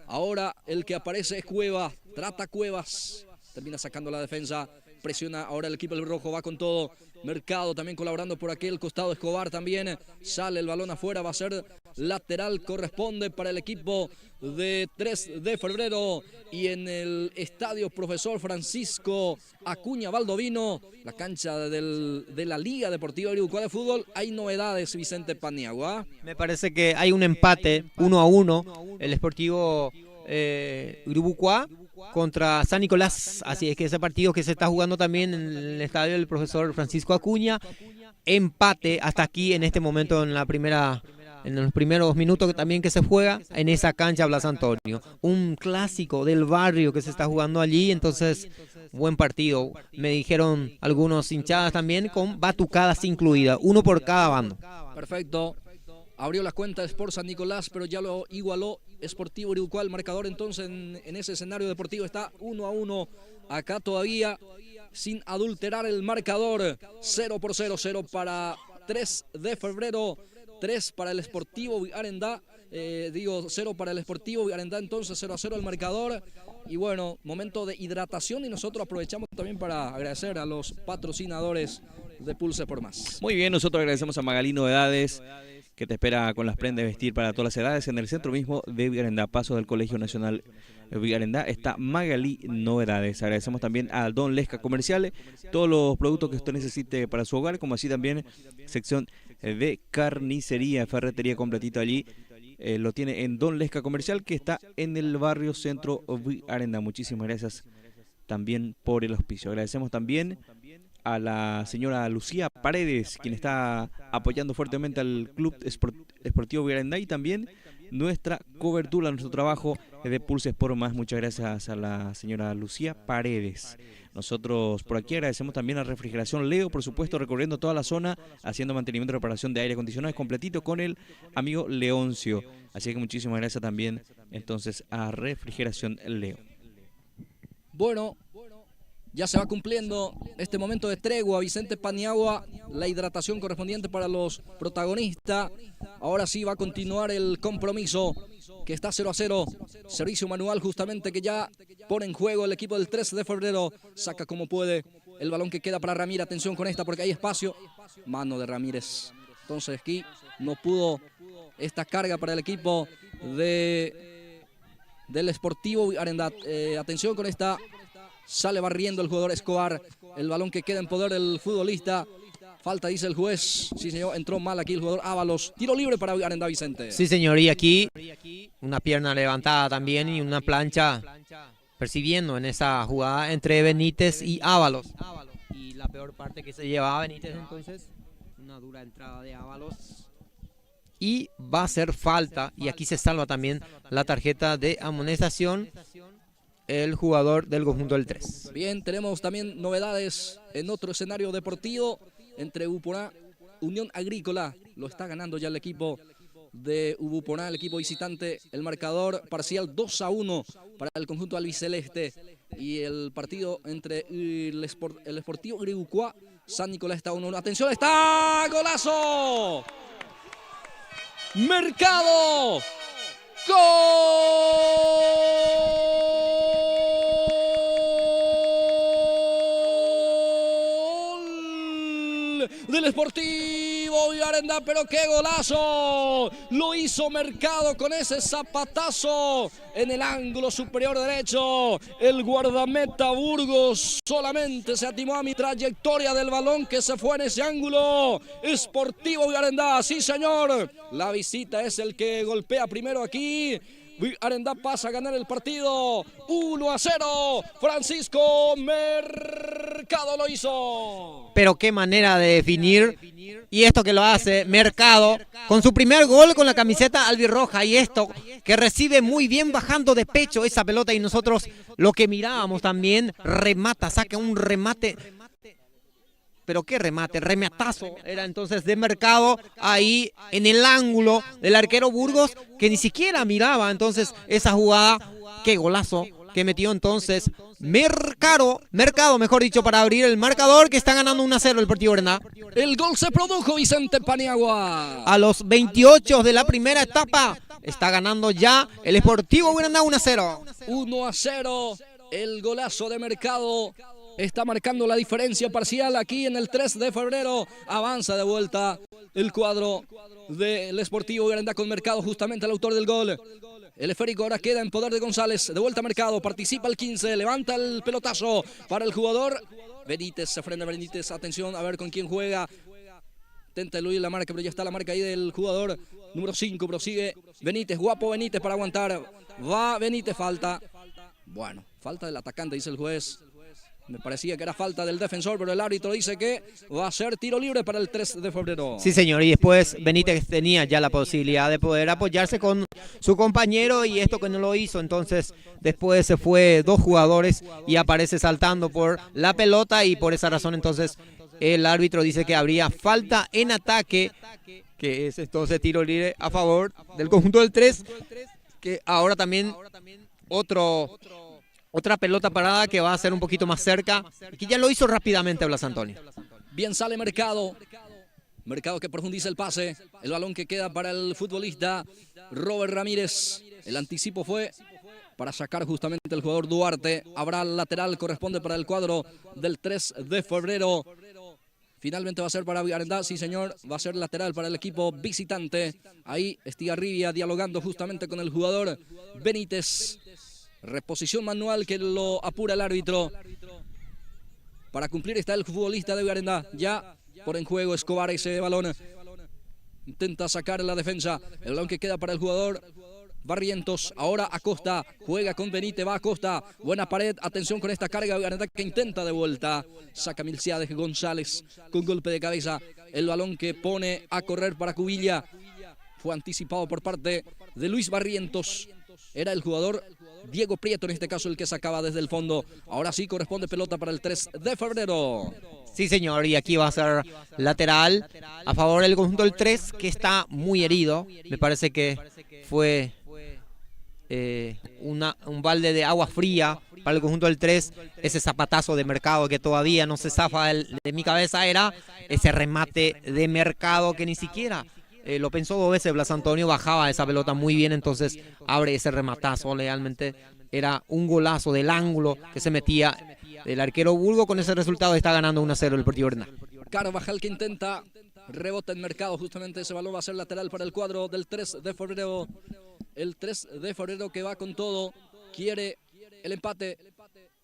Ahora el que aparece es Cueva. Trata Cuevas. Termina sacando la defensa. Presiona ahora el equipo albirrojo. Va con todo. Mercado también colaborando por aquel costado. Escobar también. Sale el balón afuera. Va a ser lateral. Corresponde para el equipo de 3 de febrero. Y en el estadio Profesor Francisco Acuña Baldovino, la cancha de la Liga Deportiva Iribucuá de Fútbol, hay novedades, Vicente Paniagua. Me parece que hay un empate 1-1. El Sportivo Iribucuá contra San Nicolás, así es que ese partido que se está jugando también en el estadio del Profesor Francisco Acuña, empate hasta aquí en este momento en los primeros minutos también que se juega en esa cancha Blas Antonio, un clásico del barrio que se está jugando allí, entonces buen partido, me dijeron algunos hinchadas también con batucadas incluidas, uno por cada bando. Perfecto. Abrió las cuentas por San Nicolás, pero ya lo igualó Sportivo Iribucuá. El marcador entonces en ese escenario deportivo está 1-1. Acá todavía sin adulterar el marcador. 0-0 para 3 de febrero. 3 para el Sportivo Arendá digo 0 para el Sportivo Vigarendá, entonces 0-0 el marcador. Y bueno, momento de hidratación y nosotros aprovechamos también para agradecer a los patrocinadores de Pulse por Más. Muy bien, nosotros agradecemos a Magalí Novedades, que te espera con las prendas de vestir para todas las edades en el centro mismo de Vigarendá, paso del Colegio Nacional Vigarendá, está Magalí Novedades. Agradecemos también a Don Lesca Comerciales, todos los productos que usted necesite para su hogar, como así también sección de carnicería, ferretería completito allí. Lo tiene en Don Lesca Comercial, que está en el barrio Centro Vigarendá. Muchísimas gracias también por el auspicio. Agradecemos también a la señora Lucía Paredes, quien está apoyando fuertemente al Club Esportivo Vigarendá y también nuestra cobertura, nuestro trabajo de Pulse por Más. Muchas gracias a la señora Lucía Paredes. Nosotros por aquí agradecemos también a Refrigeración Leo, por supuesto, recorriendo toda la zona, haciendo mantenimiento y reparación de aire acondicionado completito con el amigo Leoncio. Así que muchísimas gracias también entonces a Refrigeración Leo. Bueno, ya se va cumpliendo este momento de tregua, Vicente Paniagua, la hidratación correspondiente para los protagonistas. Ahora sí va a continuar el compromiso, que está 0-0. Servicio manual justamente que ya pone en juego el equipo del 13 de febrero. Saca como puede el balón que queda para Ramírez. Atención con esta porque hay espacio. Mano de Ramírez. Entonces aquí no pudo esta carga para el equipo del Sportivo Vigarendá. Atención con esta. Sale barriendo el jugador Escobar. El balón que queda en poder del futbolista. Falta, dice el juez. Sí, señor, entró mal aquí el jugador Ábalos. Tiro libre para Vigarendá, Vicente. Sí, señor, y aquí una pierna levantada también y una plancha percibiendo en esa jugada entre Benítez y Ábalos. Y la peor parte que se llevaba Benítez entonces, una dura entrada de Ábalos. Y va a ser falta, y aquí se salva también la tarjeta de amonestación el jugador del conjunto del 3. Bien, tenemos también novedades en otro escenario deportivo entre Ubuponá, Unión Agrícola. Lo está ganando ya el equipo de Ubuponá, el equipo visitante. El marcador parcial 2-1 para el conjunto albiceleste. Y el partido entre el Sportivo Gribucuá, San Nicolás está 1-1. ¡Atención! ¡Está! ¡Golazo! ¡Mercado! ¡Gol! Del Sportivo Vigarendá, pero qué golazo, lo hizo Mercado con ese zapatazo en el ángulo superior derecho. El guardameta Burgos solamente se atimó a mi trayectoria del balón que se fue en ese ángulo. Sportivo Vigarendá, sí señor, la visita es el que golpea primero aquí. Vigarendá pasa a ganar el partido 1-0. Francisco Mercado lo hizo. Pero qué manera de definir. Y esto que lo hace Mercado con su primer gol con la camiseta albirroja. Y esto que recibe muy bien bajando de pecho esa pelota. Y nosotros lo que mirábamos también, remata, saca un remate. Pero qué remate, rematazo era entonces de Mercado ahí en el ángulo del arquero Burgos, que ni siquiera miraba entonces esa jugada. Qué golazo que metió entonces Mercado, mejor dicho, para abrir el marcador, que está ganando 1-0 el Sportivo Vigarendá. El gol se produjo, Vicente Paniagua. A los 28 de la primera etapa está ganando ya el Sportivo Vigarendá 1-0. 1-0, el golazo de Mercado. Está marcando la diferencia parcial aquí en el 3 de febrero. Avanza de vuelta el cuadro del Sportivo Vigarendá con Mercado, justamente el autor del gol. El esférico ahora queda en poder de González. De vuelta Mercado, participa el 15, levanta el pelotazo para el jugador Benítez. Se frena Benítez, atención a ver con quién juega. Intenta eludir la marca, pero ya está la marca ahí del jugador número 5. Prosigue Benítez, guapo Benítez para aguantar. Va Benítez, falta. Bueno, falta del atacante, dice el juez. Me parecía que era falta del defensor, pero el árbitro dice que va a ser tiro libre para el 3 de febrero. Sí, señor, y después Benítez tenía ya la posibilidad de poder apoyarse con su compañero y esto que no lo hizo. Entonces, después se fue 2 jugadores y aparece saltando por la pelota y por esa razón entonces el árbitro dice que habría falta en ataque, que es entonces tiro libre a favor del conjunto del 3, que ahora también otra pelota parada que va a ser un poquito más cerca y que ya lo hizo rápidamente Blas Antonio. Bien sale Mercado. Mercado que profundiza el pase. El balón que queda para el futbolista Robert Ramírez. El anticipo fue para sacar justamente el jugador Duarte. Habrá lateral, corresponde para el cuadro del 3 de febrero. Finalmente va a ser para Vigarendá, sí señor, va a ser lateral para el equipo visitante. Ahí Estigarribia dialogando justamente con el jugador Benítez. Reposición manual que lo apura el árbitro. Para cumplir está el futbolista de Vigarendá. Ya por en juego Escobar ese balón. Intenta sacar la defensa. El balón que queda para el jugador Barrientos. Ahora Acosta. Juega con Benítez. Va Acosta. Buena pared. Atención con esta carga. Vigarendá que intenta de vuelta. Saca Milciades González con golpe de cabeza. El balón que pone a correr para Cubilla. Fue anticipado por parte de Luis Barrientos. Era el jugador Diego Prieto en este caso el que sacaba desde el fondo. Ahora sí corresponde pelota para el 3 de febrero. Sí, señor, y aquí va a ser lateral a favor del conjunto del 3, que está muy herido. Me parece que fue un balde de agua fría para el conjunto del 3. Ese zapatazo de Mercado que todavía no se zafa de mi cabeza era ese remate de Mercado que ni siquiera lo pensó 2 veces. Blas Antonio bajaba esa pelota muy bien, entonces abre ese rematazo. Realmente era un golazo del ángulo que se metía el arquero Burgo. Con ese resultado está ganando 1-0 el Deportivo Vigarendá. Carvajal que intenta, rebota en Mercado, justamente ese balón va a ser lateral para el cuadro del 3 de febrero. El 3 de febrero que va con todo, quiere el empate.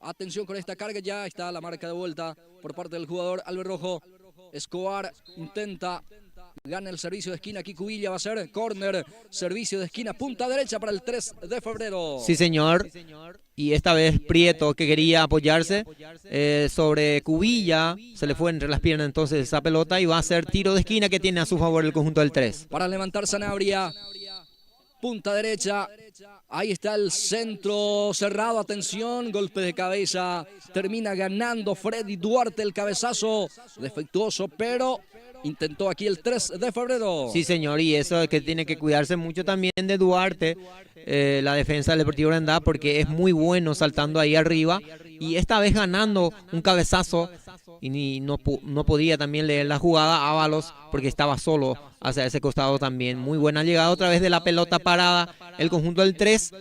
Atención con esta carga, ya está la marca de vuelta por parte del jugador Alberrojo. Escobar intenta, gana el servicio de esquina, aquí Cubilla va a ser córner, servicio de esquina, punta derecha para el 3 de febrero. Sí, señor. Y esta vez Prieto, que quería apoyarse sobre Cubilla, se le fue entre las piernas entonces esa pelota y va a ser tiro de esquina que tiene a su favor el conjunto del 3. Para levantar Sanabria, punta derecha, ahí está el centro cerrado, atención, golpe de cabeza, termina ganando Freddy Duarte el cabezazo, defectuoso, pero intentó aquí el 3 de febrero. Sí, señor, y eso es que tiene que cuidarse mucho también de Duarte, la defensa del Deportivo Vigarendá, porque es muy bueno saltando ahí arriba y esta vez ganando un cabezazo y no podía también leer la jugada Ábalos porque estaba solo hacia ese costado también. Muy buena llegada otra vez de la pelota parada, el conjunto del 3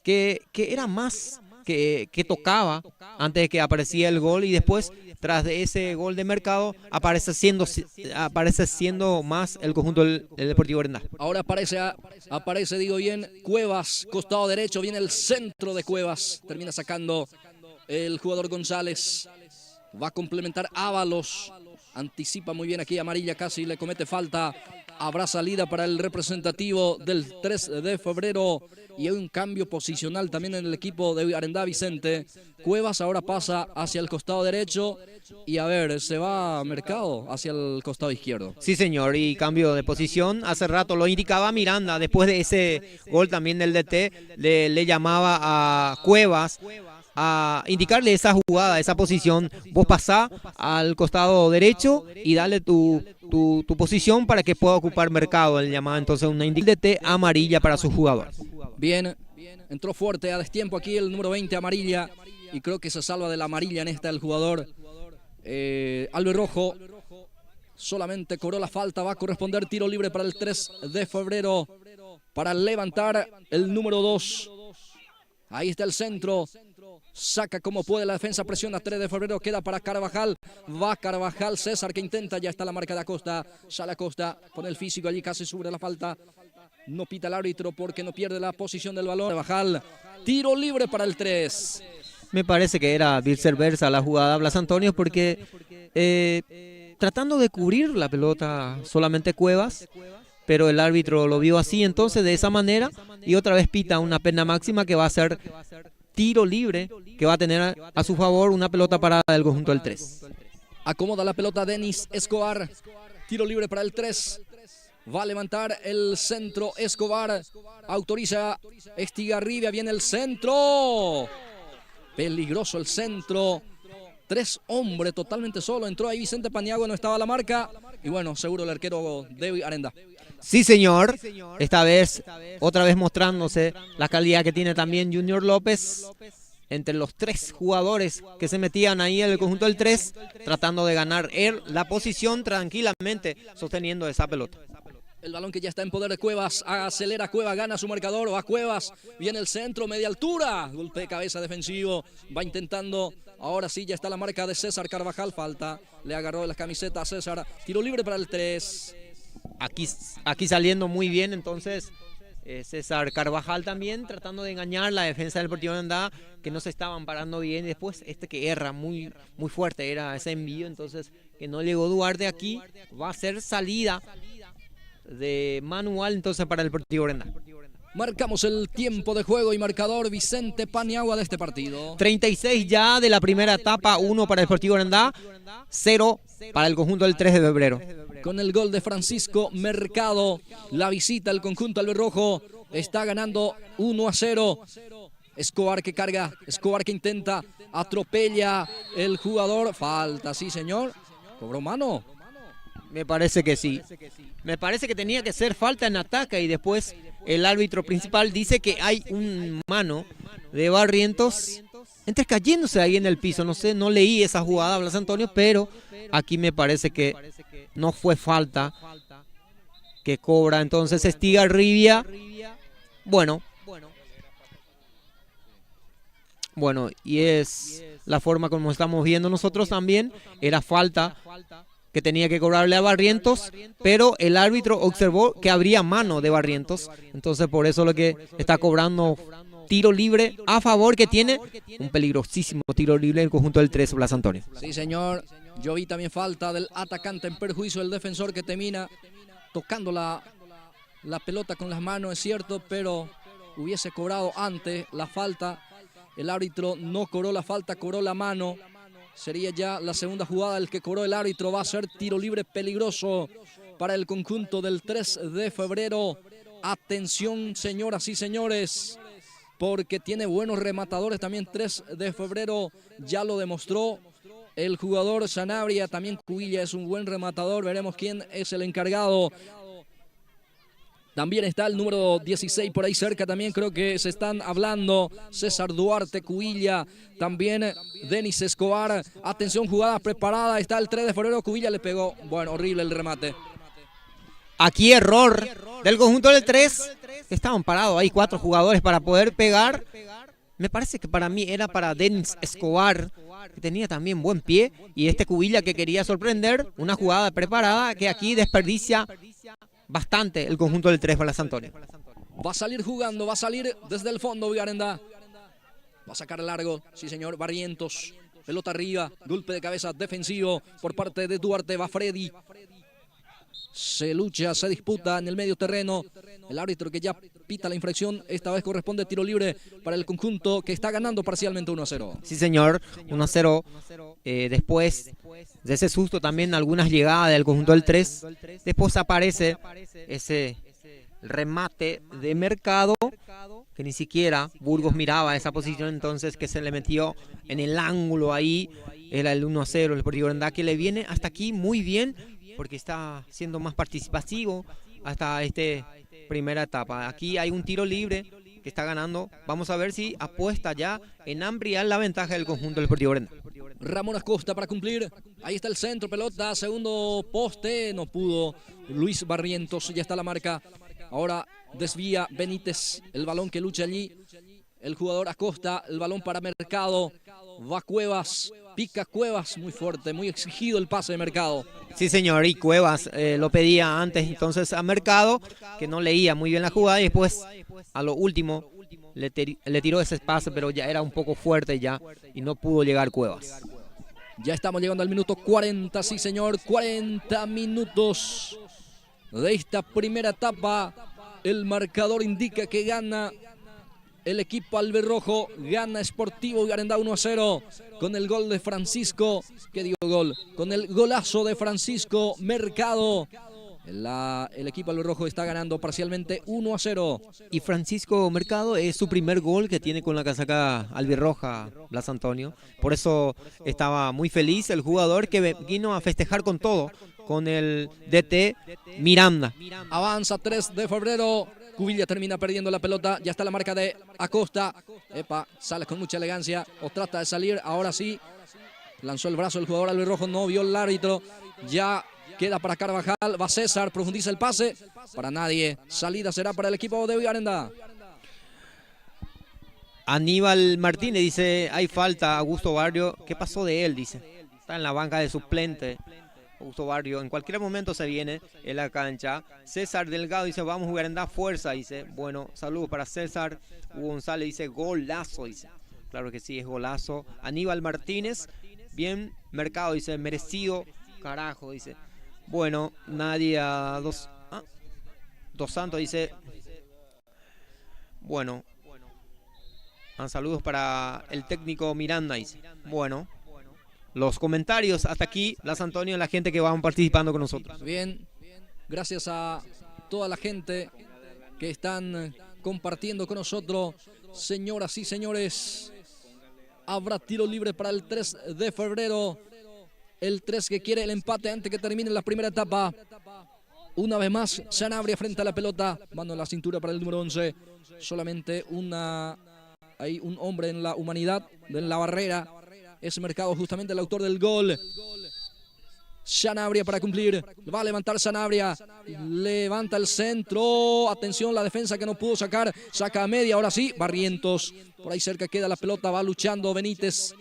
que era más que tocaba antes de que aparecía el gol y después tras de ese gol de Mercado aparece siendo más el conjunto del Deportivo Vigarendá. Ahora aparece, digo bien, Cuevas, costado derecho, viene el centro de Cuevas, termina sacando el jugador González, va a complementar Ábalos, anticipa muy bien aquí amarilla, casi le comete falta. Habrá salida para el representativo del 3 de febrero y hay un cambio posicional también en el equipo de Vigarendá, Vicente. Cuevas ahora pasa hacia el costado derecho y a ver, se va Mercado hacia el costado izquierdo. Sí, señor, y cambio de posición. Hace rato lo indicaba Miranda, después de ese gol también del DT, le llamaba a Cuevas a indicarle esa jugada, esa posición. Vos pasá al costado derecho y dale tu posición para que pueda ocupar Mercado. Le llamaba entonces una indicación amarilla para su jugador. Bien, entró fuerte a destiempo aquí el número 20 amarilla y creo que se salva de la amarilla en esta el jugador Alberrojo. Solamente cobró la falta, va a corresponder tiro libre para el 3 de febrero para levantar el número 2. Ahí está el centro. Saca como puede la defensa, presiona 3 de febrero, queda para Carvajal, va Carvajal, César que intenta, ya está la marca de Acosta, sale Acosta, pone el físico allí, casi sobre la falta, no pita el árbitro porque no pierde la posición del balón. Carvajal, tiro libre para el 3. Me parece que era viceversa la jugada, Blas Antonio, porque tratando de cubrir la pelota solamente Cuevas, pero el árbitro lo vio así, entonces de esa manera, y otra vez pita una pena máxima que va a ser tiro libre, que va a tener a su favor una pelota parada del conjunto del 3. Acomoda la pelota Denis Escobar, tiro libre para el 3. Va a levantar el centro Escobar, autoriza Estigarribia, viene el centro. Peligroso el centro. 3 hombres totalmente solo, entró ahí Vicente Paniagua, no estaba la marca. Y bueno, seguro el arquero de Vigarendá. Sí, señor. Esta vez, otra vez mostrándose la calidad que tiene también Junior López. entre los 3 jugadores que se metían ahí en el conjunto del 3, tratando de ganar él la posición tranquilamente, sosteniendo esa pelota. El balón que ya está en poder de Cuevas, acelera Cuevas, gana su marcador, va Cuevas, viene el centro, media altura, golpe de cabeza defensivo, va intentando, ahora sí ya está la marca de César Carvajal, falta, le agarró de las camisetas a César, tiro libre para el 3. Aquí saliendo muy bien, entonces César Carvajal también tratando de engañar la defensa del Deportivo Arandá, que no se estaban parando bien, y después que erra muy fuerte era ese envío, entonces que no llegó Duarte aquí, va a ser salida de manual entonces para el Deportivo Arandá. Marcamos el tiempo de juego y marcador Vicente Paniagua de este partido. 36 ya de la primera etapa, 1 para el Deportivo Arandá, 0 para el conjunto del 3 de febrero. Con el gol de Francisco Mercado, la visita al conjunto albirrojo está ganando 1-0. Escobar que carga, Escobar que intenta, atropella el jugador, falta, sí señor, cobró mano. Me parece que sí. Me parece que tenía que ser falta en ataque y después el árbitro principal dice que hay un mano de Barrientos entre cayéndose ahí en el piso. No sé, no leí esa jugada, Blas Antonio, pero aquí me parece que no fue falta que cobra entonces Estigarribia. Bueno, y es la forma como estamos viendo nosotros también. Era falta que tenía que cobrarle a Barrientos, pero el árbitro observó que habría mano de Barrientos, entonces por eso lo que está cobrando tiro libre a favor, que tiene un peligrosísimo tiro libre en el conjunto del 3, Blas Antonio. Sí señor, yo vi también falta del atacante en perjuicio del defensor, que termina tocando la pelota con las manos, es cierto, pero hubiese cobrado antes la falta. El árbitro no cobró la falta, cobró la mano. Sería ya la segunda jugada el que cobró el árbitro. Va a ser tiro libre peligroso para el conjunto del 3 de febrero. Atención, señoras y señores, porque tiene buenos rematadores también 3 de febrero. Ya lo demostró el jugador Sanabria. También Cubilla es un buen rematador. Veremos quién es el encargado. También está el número 16 por ahí cerca, también creo que se están hablando. César Duarte, Cubilla, también Denis Escobar. Atención, jugada preparada, está el 3 de febrero, Cubilla le pegó. Bueno, horrible el remate. Aquí error del conjunto del 3, estaban parados ahí 4 jugadores para poder pegar. Me parece que para mí era para Denis Escobar, que tenía también buen pie, y Cubilla que quería sorprender, una jugada preparada que aquí desperdicia bastante el conjunto del 3 Blas Antonio. Va a salir jugando, va a salir desde el fondo Villarenda. Va a sacar largo, sí señor, Barrientos. Pelota arriba, golpe de cabeza defensivo por parte de Duarte. Va Freddy. Se lucha, se disputa en el medio terreno. El árbitro que ya pita la infracción, esta vez corresponde tiro libre para el conjunto que está ganando parcialmente 1-0. Sí señor, 1-0. Después de ese susto también algunas llegadas del conjunto del 3. Después aparece ese remate de Mercado, que ni siquiera Burgos miraba esa posición, entonces que se le metió en el ángulo ahí. Era el 1-0, el Deportivo Arandá, que le viene hasta aquí muy bien, porque está siendo más participativo hasta primera etapa. Aquí hay un tiro libre que está ganando. Vamos a ver si apuesta ya en ampliar la ventaja del conjunto del Deportivo Arandá. Ramón Acosta para cumplir. Ahí está el centro, pelota, segundo poste. No pudo Luis Barrientos, ya está la marca. Ahora desvía Benítez, el balón que lucha allí. El jugador Acosta, el balón para Mercado. Va Cuevas, pica Cuevas, muy fuerte, muy exigido el pase de Mercado. Sí señor, y Cuevas lo pedía antes entonces a Mercado, que no leía muy bien la jugada, y después a lo último le tiró ese pase, pero ya era un poco fuerte ya y no pudo llegar Cuevas. Ya estamos llegando al minuto 40, sí señor, 40 minutos de esta primera etapa. El marcador indica que gana el equipo albirrojo, gana Sportivo Garendá 1-0 con el gol de Francisco, ¿qué digo gol? Con el golazo de Francisco Mercado. El equipo albirrojo está ganando parcialmente 1-0. Y Francisco Mercado es su primer gol que tiene con la casaca albirroja, Blas Antonio. Por eso estaba muy feliz el jugador, que vino a festejar con todo, con el DT Miranda. Avanza 3 de febrero, Cubilla termina perdiendo la pelota. Ya está la marca de Acosta. Epa, sale con mucha elegancia o trata de salir. Ahora sí. Lanzó el brazo el jugador albirrojo. No vio el árbitro. Ya queda para Carvajal. Va César. Profundiza el pase. Para nadie. Salida será para el equipo de Villarenda. Aníbal Martínez dice, hay falta, Augusto Barrio. ¿Qué pasó de él? Dice. Está en la banca de suplente. Augusto Barrio, en cualquier momento se viene en la cancha. César Delgado dice, vamos a jugar en da fuerza, dice. Bueno, saludos para César. Hugo González dice, golazo, dice. Claro que sí, es golazo. Aníbal Martínez, bien. Mercado dice, merecido, carajo, dice. Bueno, Nadia Dos Santos dice, bueno. Saludos para el técnico Miranda, dice. Bueno. Los comentarios hasta aquí, Blas Antonio, la gente que van participando con nosotros. Bien, gracias a toda la gente que están compartiendo con nosotros. Señoras y señores, habrá tiro libre para el 3 de febrero. El 3 que quiere el empate antes que termine la primera etapa. Una vez más, Sanabria frente a la pelota. Mano en la cintura para el número 11. Solamente hay un hombre en la humanidad, en la barrera. Es Mercado justamente el autor del gol. Sanabria para cumplir. Va a levantar Sanabria. Levanta el centro. Atención, la defensa que no pudo sacar. Saca a media, ahora sí. Barrientos. Por ahí cerca queda la pelota. Va luchando Benítez.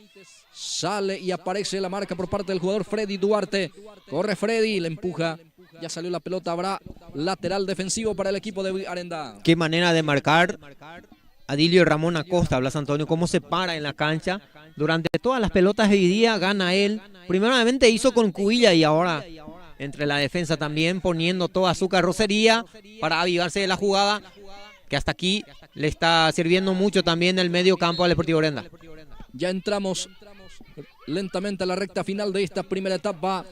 Sale y aparece la marca por parte del jugador Freddy Duarte. Corre Freddy, le empuja. Ya salió la pelota. Habrá lateral defensivo para el equipo de Arenda. Qué manera de marcar. Adilio Ramón Acosta, Blas Antonio, cómo se para en la cancha. Durante todas las pelotas de hoy día gana él. Primeramente hizo con Cubilla y ahora entre la defensa también poniendo toda su carrocería para avivarse de la jugada, que hasta aquí le está sirviendo mucho también el medio campo al Deportivo Arenda. Ya entramos lentamente a la recta final de esta primera etapa.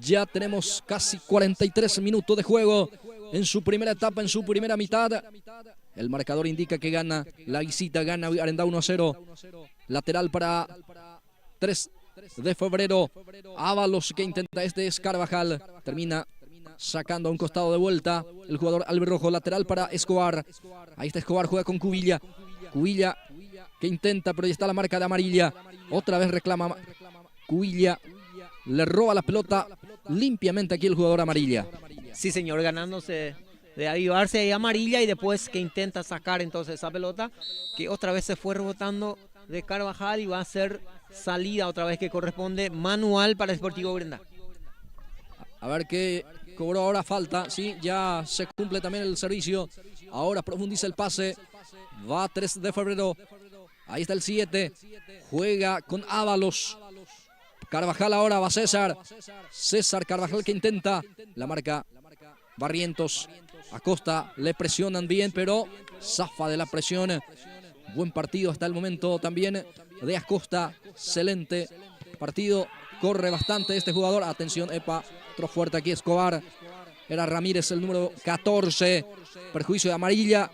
Ya tenemos casi 43 minutos de juego en su primera etapa, en su primera mitad. El marcador indica que gana la visita, gana Arenda 1-0. Lateral para 3 de febrero. Ábalos que intenta, este es Carvajal. Termina sacando a un costado de vuelta el jugador albirrojo. Lateral para Escobar. Ahí está Escobar, juega con Cubilla. Cubilla que intenta, pero ya está la marca de amarilla. Otra vez reclama Cubilla. Le roba la pelota limpiamente aquí el jugador amarilla. Sí, señor, ganándose de avivarse y amarilla y después que intenta sacar entonces esa pelota que otra vez se fue rebotando de Carvajal y va a ser salida otra vez que corresponde manual para el Sportivo Brenda. A ver qué cobró ahora falta. Sí, ya se cumple también el servicio. Ahora profundiza el pase. Va 3 de febrero. Ahí está el 7. Juega con Ábalos. Carvajal ahora va César. César Carvajal que intenta. La marca Barrientos. Acosta le presionan bien, pero zafa de la presión. Buen partido hasta el momento también de Acosta. Excelente partido. Corre bastante este jugador. Atención, epa. Otro fuerte aquí Escobar. Era Ramírez el número 14. Perjuicio de amarilla.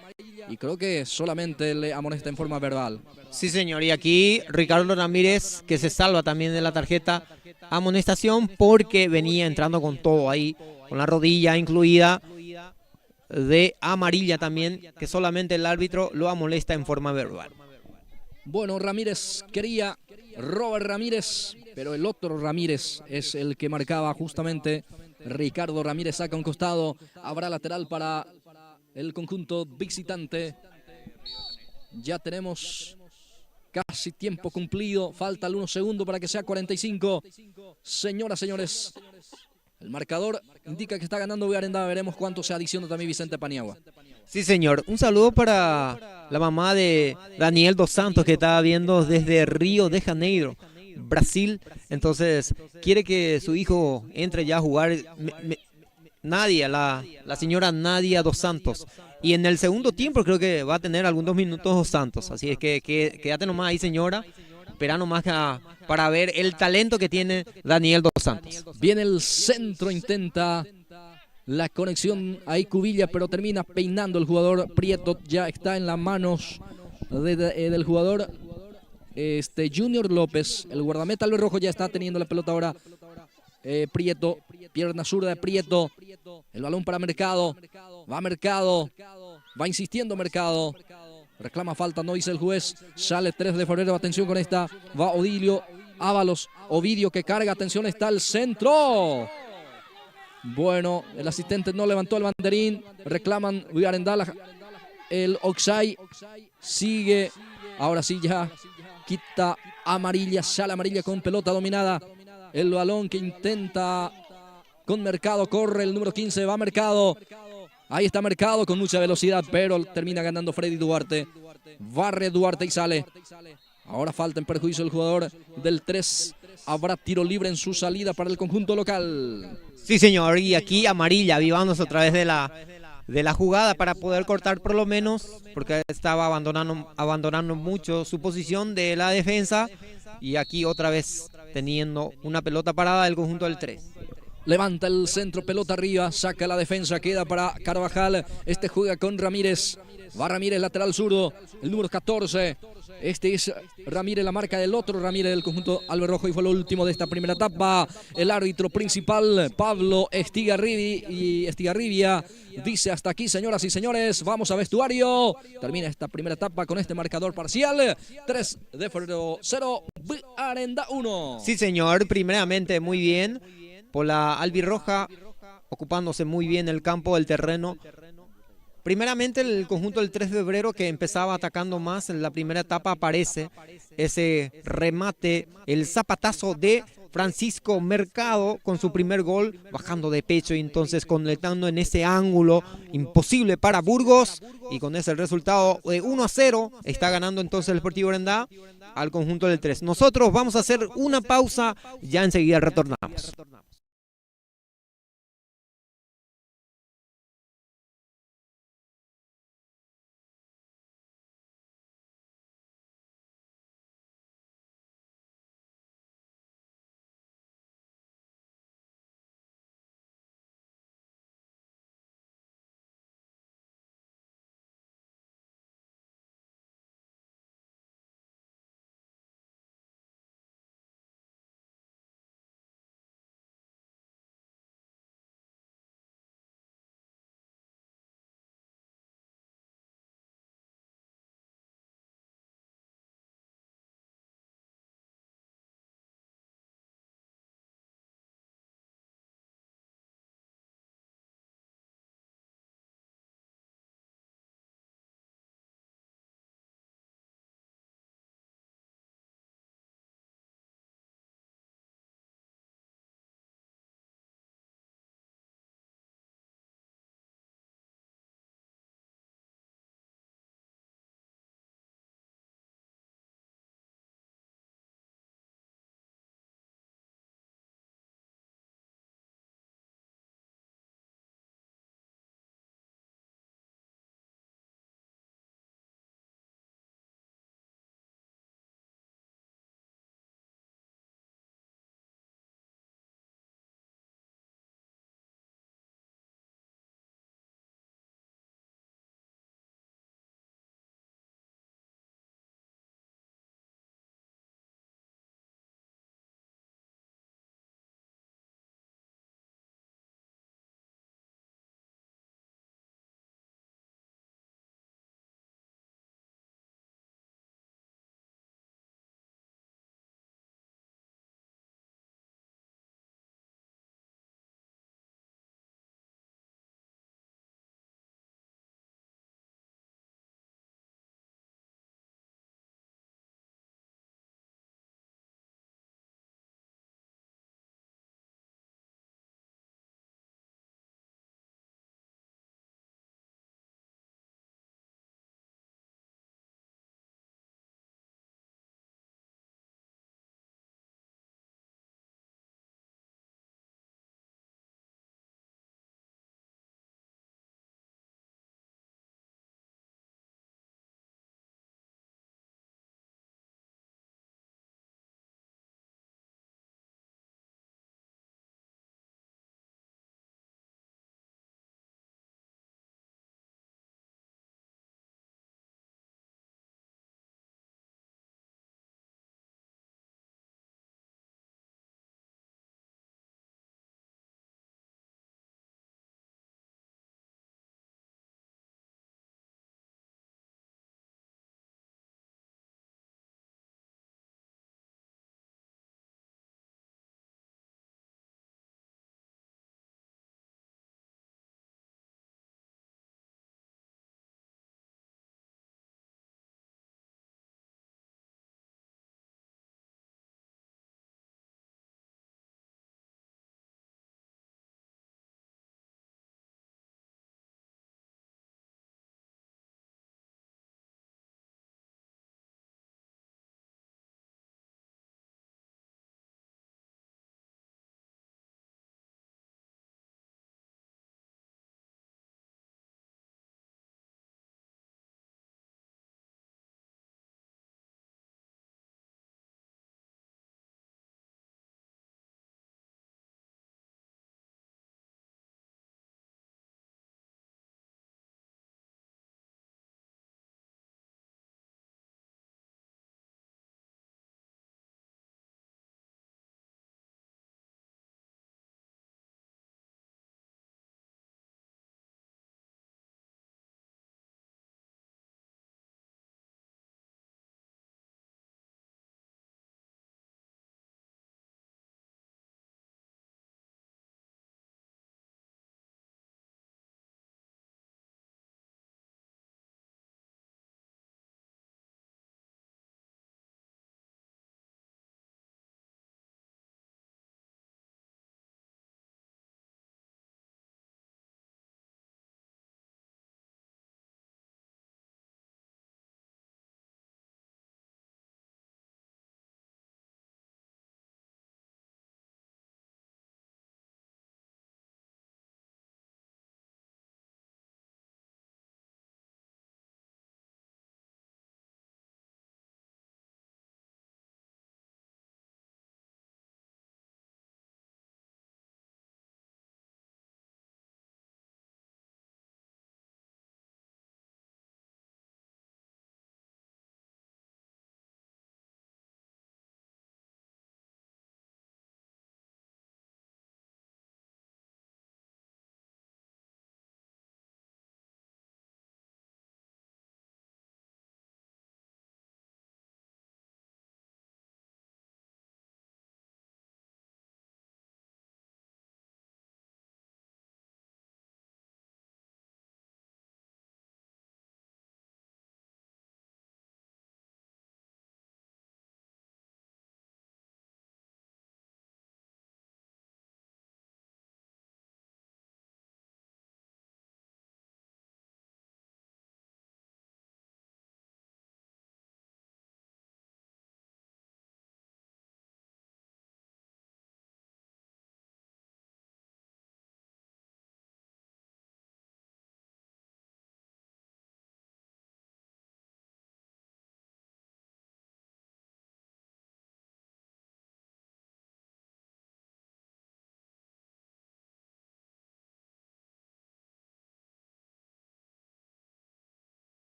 Y creo que solamente le amonesta en forma verbal. Sí, señor. Y aquí Ricardo Ramírez, que se salva también de la tarjeta amonestación porque venía entrando con todo ahí, con la rodilla incluida de amarilla también, que solamente el árbitro lo amonesta en forma verbal. Bueno, Ramírez quería, Robert Ramírez, pero el otro Ramírez es el que marcaba justamente. Ricardo Ramírez saca un costado. Habrá lateral para el conjunto visitante. Ya tenemos casi tiempo cumplido. Falta el 1 segundo para que sea 45. Señoras, señores, el marcador indica que está ganando Villarenda. Veremos cuánto se adiciona también Vicente Paniagua. Sí, señor. Un saludo para la mamá de Daniel Dos Santos, que está viendo desde Río de Janeiro, Brasil. Entonces, quiere que su hijo entre ya a jugar. Nadia, la señora Nadia Dos Santos. Y en el segundo tiempo creo que va a tener algunos minutos Dos Santos. Así es que quédate nomás ahí, señora. Espera nomás para ver el talento que tiene Daniel Dos Santos. Viene el centro, intenta la conexión ahí Cubilla, pero termina peinando el jugador Prieto. Ya está en las manos del jugador Junior López. El guardameta albirrojo ya está teniendo la pelota ahora. Prieto, pierna zurda de Prieto. El balón para Mercado. Va Mercado. Va insistiendo Mercado. Reclama falta, no dice el juez. Sale 3 de febrero, atención con esta. Va Odilio, Ábalos, Ovidio que carga, atención, está el centro. Bueno, el asistente no levantó el banderín. Reclaman Arendala. El Oxay sigue. Ahora sí ya quita amarilla, sale amarilla con pelota dominada. El balón que intenta con Mercado, corre el número 15, va Mercado. Ahí está Mercado con mucha velocidad, pero termina ganando Freddy Duarte. Barre Duarte y sale. Ahora falta en perjuicio el jugador del 3. Habrá tiro libre en su salida para el conjunto local. Sí, señor, y aquí amarilla, avivándose a través de la jugada para poder cortar por lo menos, porque estaba abandonando mucho su posición de la defensa, y aquí otra vez teniendo una pelota parada del conjunto del 3. Levanta el centro, pelota arriba, saca la defensa, queda para Carvajal. Este juega con Ramírez. Va Ramírez, lateral zurdo, el número 14. Este es Ramírez, la marca del otro Ramírez del conjunto Alberrojo, y fue lo último de esta primera etapa. El árbitro principal, Pablo Estigarribia, dice: hasta aquí, señoras y señores, vamos a vestuario. Termina esta primera etapa con este marcador parcial: 3 de febrero 0, Arenda 1. Sí, señor, primeramente muy bien por la albirroja, ocupándose muy bien el campo del terreno. Primeramente el conjunto del 3 de febrero, que empezaba atacando más en la primera etapa, aparece ese remate, el zapatazo de Francisco Mercado con su primer gol, bajando de pecho y entonces conectando en ese ángulo imposible para Burgos, y con ese resultado de 1-0 está ganando entonces el Sportivo Arendá al conjunto del 3. Nosotros vamos a hacer una pausa, ya enseguida retornamos.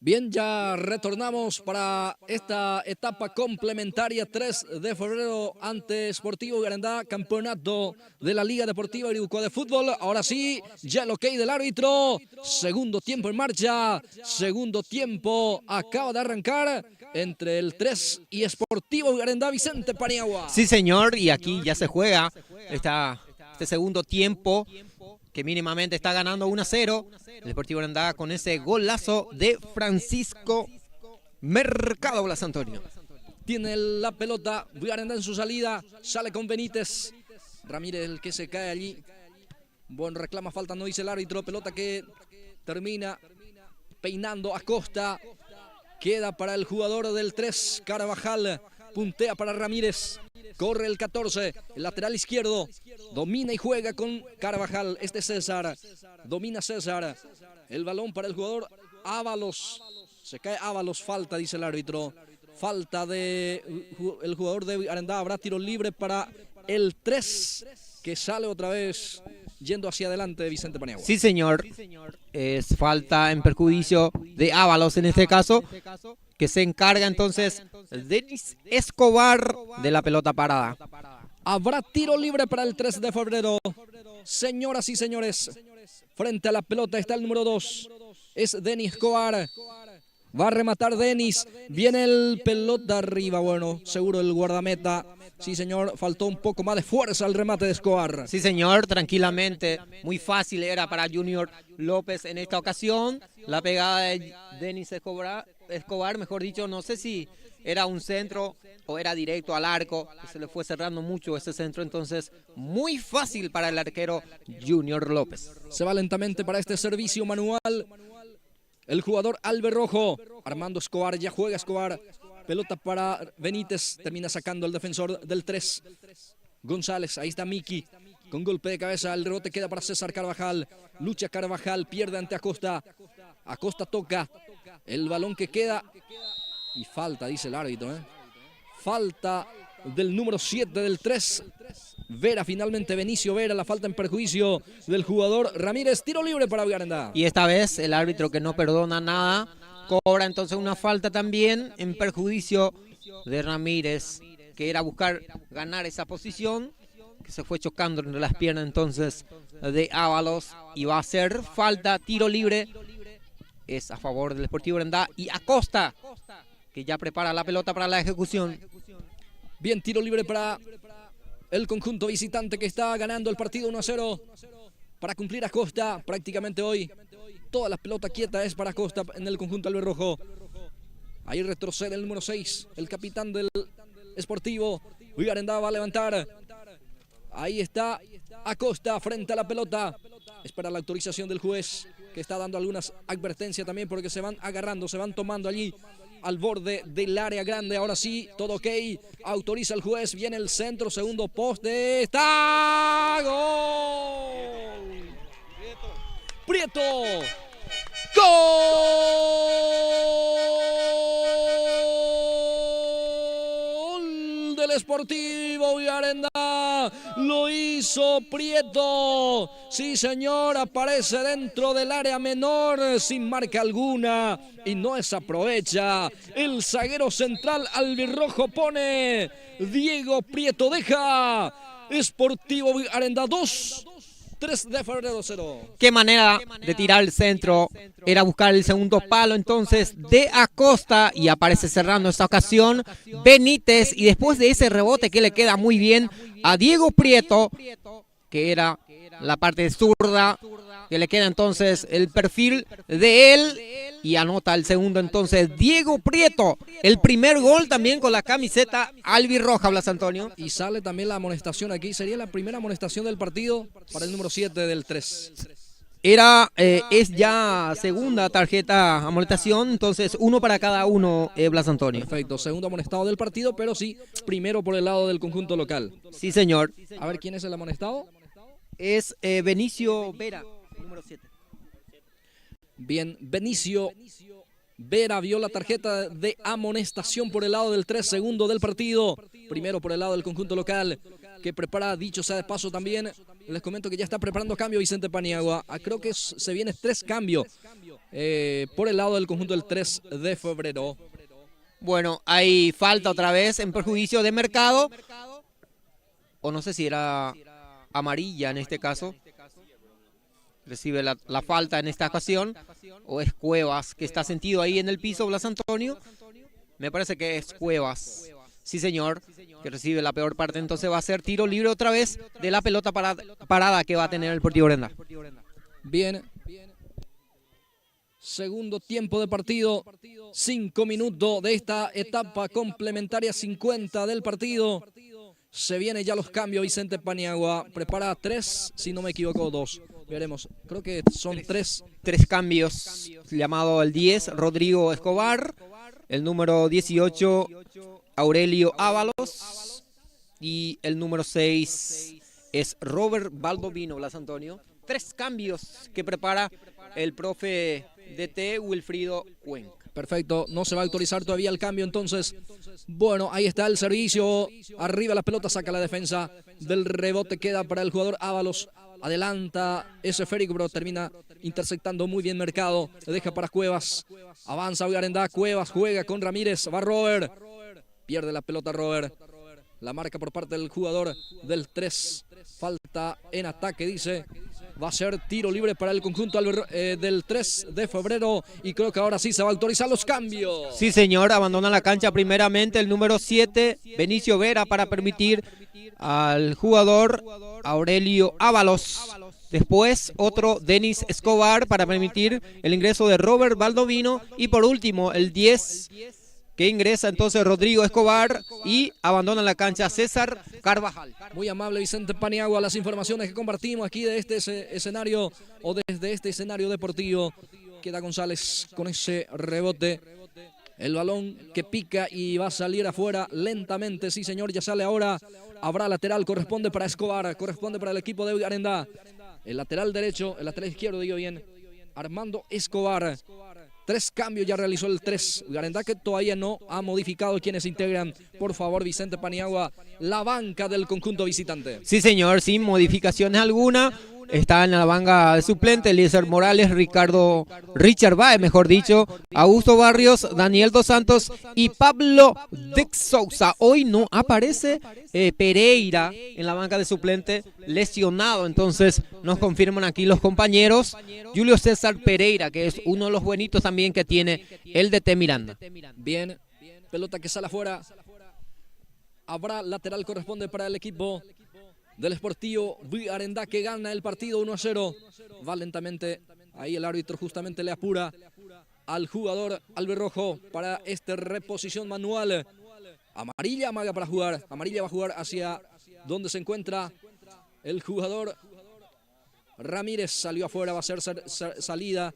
Bien, ya retornamos para esta etapa complementaria 3 de febrero ante Sportivo Garandá, campeonato de la Liga Deportiva Iribucó de Fútbol. Ahora sí, ya el ok del árbitro, segundo tiempo en marcha, segundo tiempo acaba de arrancar entre el 3 y Sportivo Garandá, Vicente Paniagua. Sí, señor, y aquí ya se juega este segundo tiempo, que mínimamente está ganando 1-0. El Deportivo Garandá con ese golazo de Francisco Mercado, Blas Antonio. Tiene la pelota, Garandá en su salida, sale con Benítez. Ramírez el que se cae allí. Buen reclama, falta, no dice el árbitro. Pelota que termina peinando Acosta. Queda para el jugador del 3, Carvajal. Puntea para Ramírez. Corre el 14, el lateral izquierdo. Domina y juega con Carvajal. César. Domina César. El balón para el jugador Ábalos. Se cae Ábalos, falta, dice el árbitro. Falta de el jugador de Garandá. Habrá tiro libre para el 3, que sale otra vez yendo hacia adelante de Vicente Paniagua. Sí, señor. Es falta en perjuicio de Ábalos en este caso, que se encarga entonces Denis Escobar de la pelota parada. Habrá tiro libre para el 3 de febrero. Señoras y señores, frente a la pelota está el número 2. Es Denis Escobar. Va a rematar Denis. Viene el pelota arriba. Bueno, seguro el guardameta. Sí, señor, faltó un poco más de fuerza al remate de Escobar. Sí, señor, tranquilamente. Muy fácil era para Junior López en esta ocasión. La pegada de Denis Escobar, mejor dicho, no sé si era un centro o era directo al arco. Se le fue cerrando mucho ese centro, entonces muy fácil para el arquero Junior López. Se va lentamente para este servicio manual. El jugador Alberrojo. Armando Escobar, ya juega Escobar. Pelota para Benítez, termina sacando el defensor del 3. González, ahí está Miki, con golpe de cabeza, el rebote queda para César Carvajal. Lucha Carvajal, pierde ante Acosta. Acosta toca, el balón que queda. Y falta, dice el árbitro. Falta del número 7 del 3. Vera, finalmente Benicio Vera, la falta en perjuicio del jugador Ramírez. Tiro libre para Garandá. Y esta vez el árbitro, que no perdona nada, cobra entonces una falta también en perjuicio de Ramírez, que era buscar ganar esa posición, que se fue chocando entre las piernas entonces de Ábalos, y va a ser falta, tiro libre, es a favor del Sportivo Garandá, y Acosta, que ya prepara la pelota para la ejecución. Bien, tiro libre para el conjunto visitante, que está ganando el partido 1-0 para cumplir Acosta. Prácticamente hoy toda la pelota quieta es para Acosta en el conjunto albirrojo. Ahí retrocede el número 6, el capitán del Sportivo. Garandá va a levantar. Ahí está Acosta frente a la pelota. Espera la autorización del juez, que está dando algunas advertencias también, porque se van agarrando, se van tomando allí al borde del área grande. Ahora sí, todo ok. Autoriza el juez. Viene el centro, segundo poste. ¡Está! ¡Gol! Prieto. ¡Gol del Sportivo Garandá! Lo hizo Prieto. Sí, señor, aparece dentro del área menor sin marca alguna y no desaprovecha. El zaguero central albirrojo pone. Diego Prieto deja. Sportivo Garandá 2. 3 de febrero 0. Qué manera de tirar el centro. Era buscar el segundo palo entonces de Acosta, y aparece cerrando esta ocasión Benítez, y después de ese rebote que le queda muy bien a Diego Prieto, que era la parte zurda, que le queda entonces el perfil de él, y anota el segundo entonces Diego Prieto. El primer gol también con la camiseta albirroja, Blas Antonio. Y sale también la amonestación aquí. Sería la primera amonestación del partido para el número 7 del 3. Es ya segunda tarjeta amonestación, entonces uno para cada uno, Blas Antonio. Perfecto, segundo amonestado del partido, pero sí, primero por el lado del conjunto local. Sí, señor. A ver, ¿quién es el amonestado? Es Benicio Vera, número 7. Bien, Benicio Vera vio la tarjeta de amonestación por el lado del 3, segundo del partido. Primero por el lado del conjunto local, que prepara, dicho sea de paso también, les comento que ya está preparando cambio Vicente Paniagua. Creo que se viene 3 cambios por el lado del conjunto del 3 de febrero. Bueno, hay falta otra vez en perjuicio de Mercado. O no sé si era amarilla en este caso. Recibe la falta en esta ocasión. O es Cuevas, que está sentido ahí en el piso, Blas Antonio. Me parece que es Cuevas. Sí, señor, que recibe la peor parte. Entonces va a ser tiro libre otra vez de la pelota parada que va a tener el Deportivo Orendaje. Bien. Segundo tiempo de partido. 5 minutos de esta etapa complementaria 50 del partido. Se vienen ya los cambios. Vicente Paniagua prepara 3, si no me equivoco, 2. Veremos. Creo que son 3. 3 cambios. Llamado el 10, Rodrigo Escobar. El número 18, Aurelio Ábalos. Y el número 6 es Robert Baldovino, Blas Antonio. 3 cambios que prepara el profe DT Wilfrido Cuenca. Perfecto, no se va a autorizar todavía el cambio entonces. Bueno, ahí está el servicio. Arriba la pelota, saca la defensa del rebote, queda para el jugador Ábalos. Adelanta ese esférico, pero termina interceptando muy bien Mercado. Le deja para Cuevas. Avanza Arendá, Cuevas juega con Ramírez. Va Robert. Pierde la pelota Robert. La marca por parte del jugador del 3. Falta en ataque, dice. Va a ser tiro libre para el conjunto del 3 de febrero. Y creo que ahora sí se va a autorizar los cambios. Sí, señor. Abandona la cancha primeramente el número 7, Benicio Vera, para permitir al jugador Aurelio Ábalos. Después otro Denis Escobar para permitir el ingreso de Robert Baldovino. Y por último el 10 que ingresa entonces Rodrigo Escobar y abandona la cancha César Carvajal. Muy amable Vicente Paniagua, las informaciones que compartimos aquí de este escenario o desde este escenario deportivo. Queda González con ese rebote. El balón que pica y va a salir afuera lentamente. Sí, señor, ya sale ahora. Habrá lateral, corresponde para Escobar, corresponde para el equipo de Arendá. El lateral derecho, el lateral izquierdo, digo bien, Armando Escobar. 3 cambios ya realizó el 3. Arendá que todavía no ha modificado quienes integran. Por favor, Vicente Paniagua, la banca del conjunto visitante. Sí, señor, sin modificaciones alguna. Está en la banca de suplente Eliezer Morales, Richard Baez, mejor dicho, Augusto Barrios, Daniel Dos Santos y Pablo de Sousa. Hoy no aparece Pereira en la banca de suplente, lesionado. Entonces nos confirman aquí los compañeros. Julio César Pereira, que es uno de los buenitos también que tiene el DT Miranda. Bien, pelota que sale afuera. Habrá lateral, corresponde para el equipo del Sportivo Arendá, que gana el partido 1-0. Va lentamente, ahí el árbitro justamente le apura al jugador albirrojo para esta reposición manual. Amarilla amaga para jugar, amarilla va a jugar hacia donde se encuentra el jugador Ramírez. Salió afuera, va a ser salida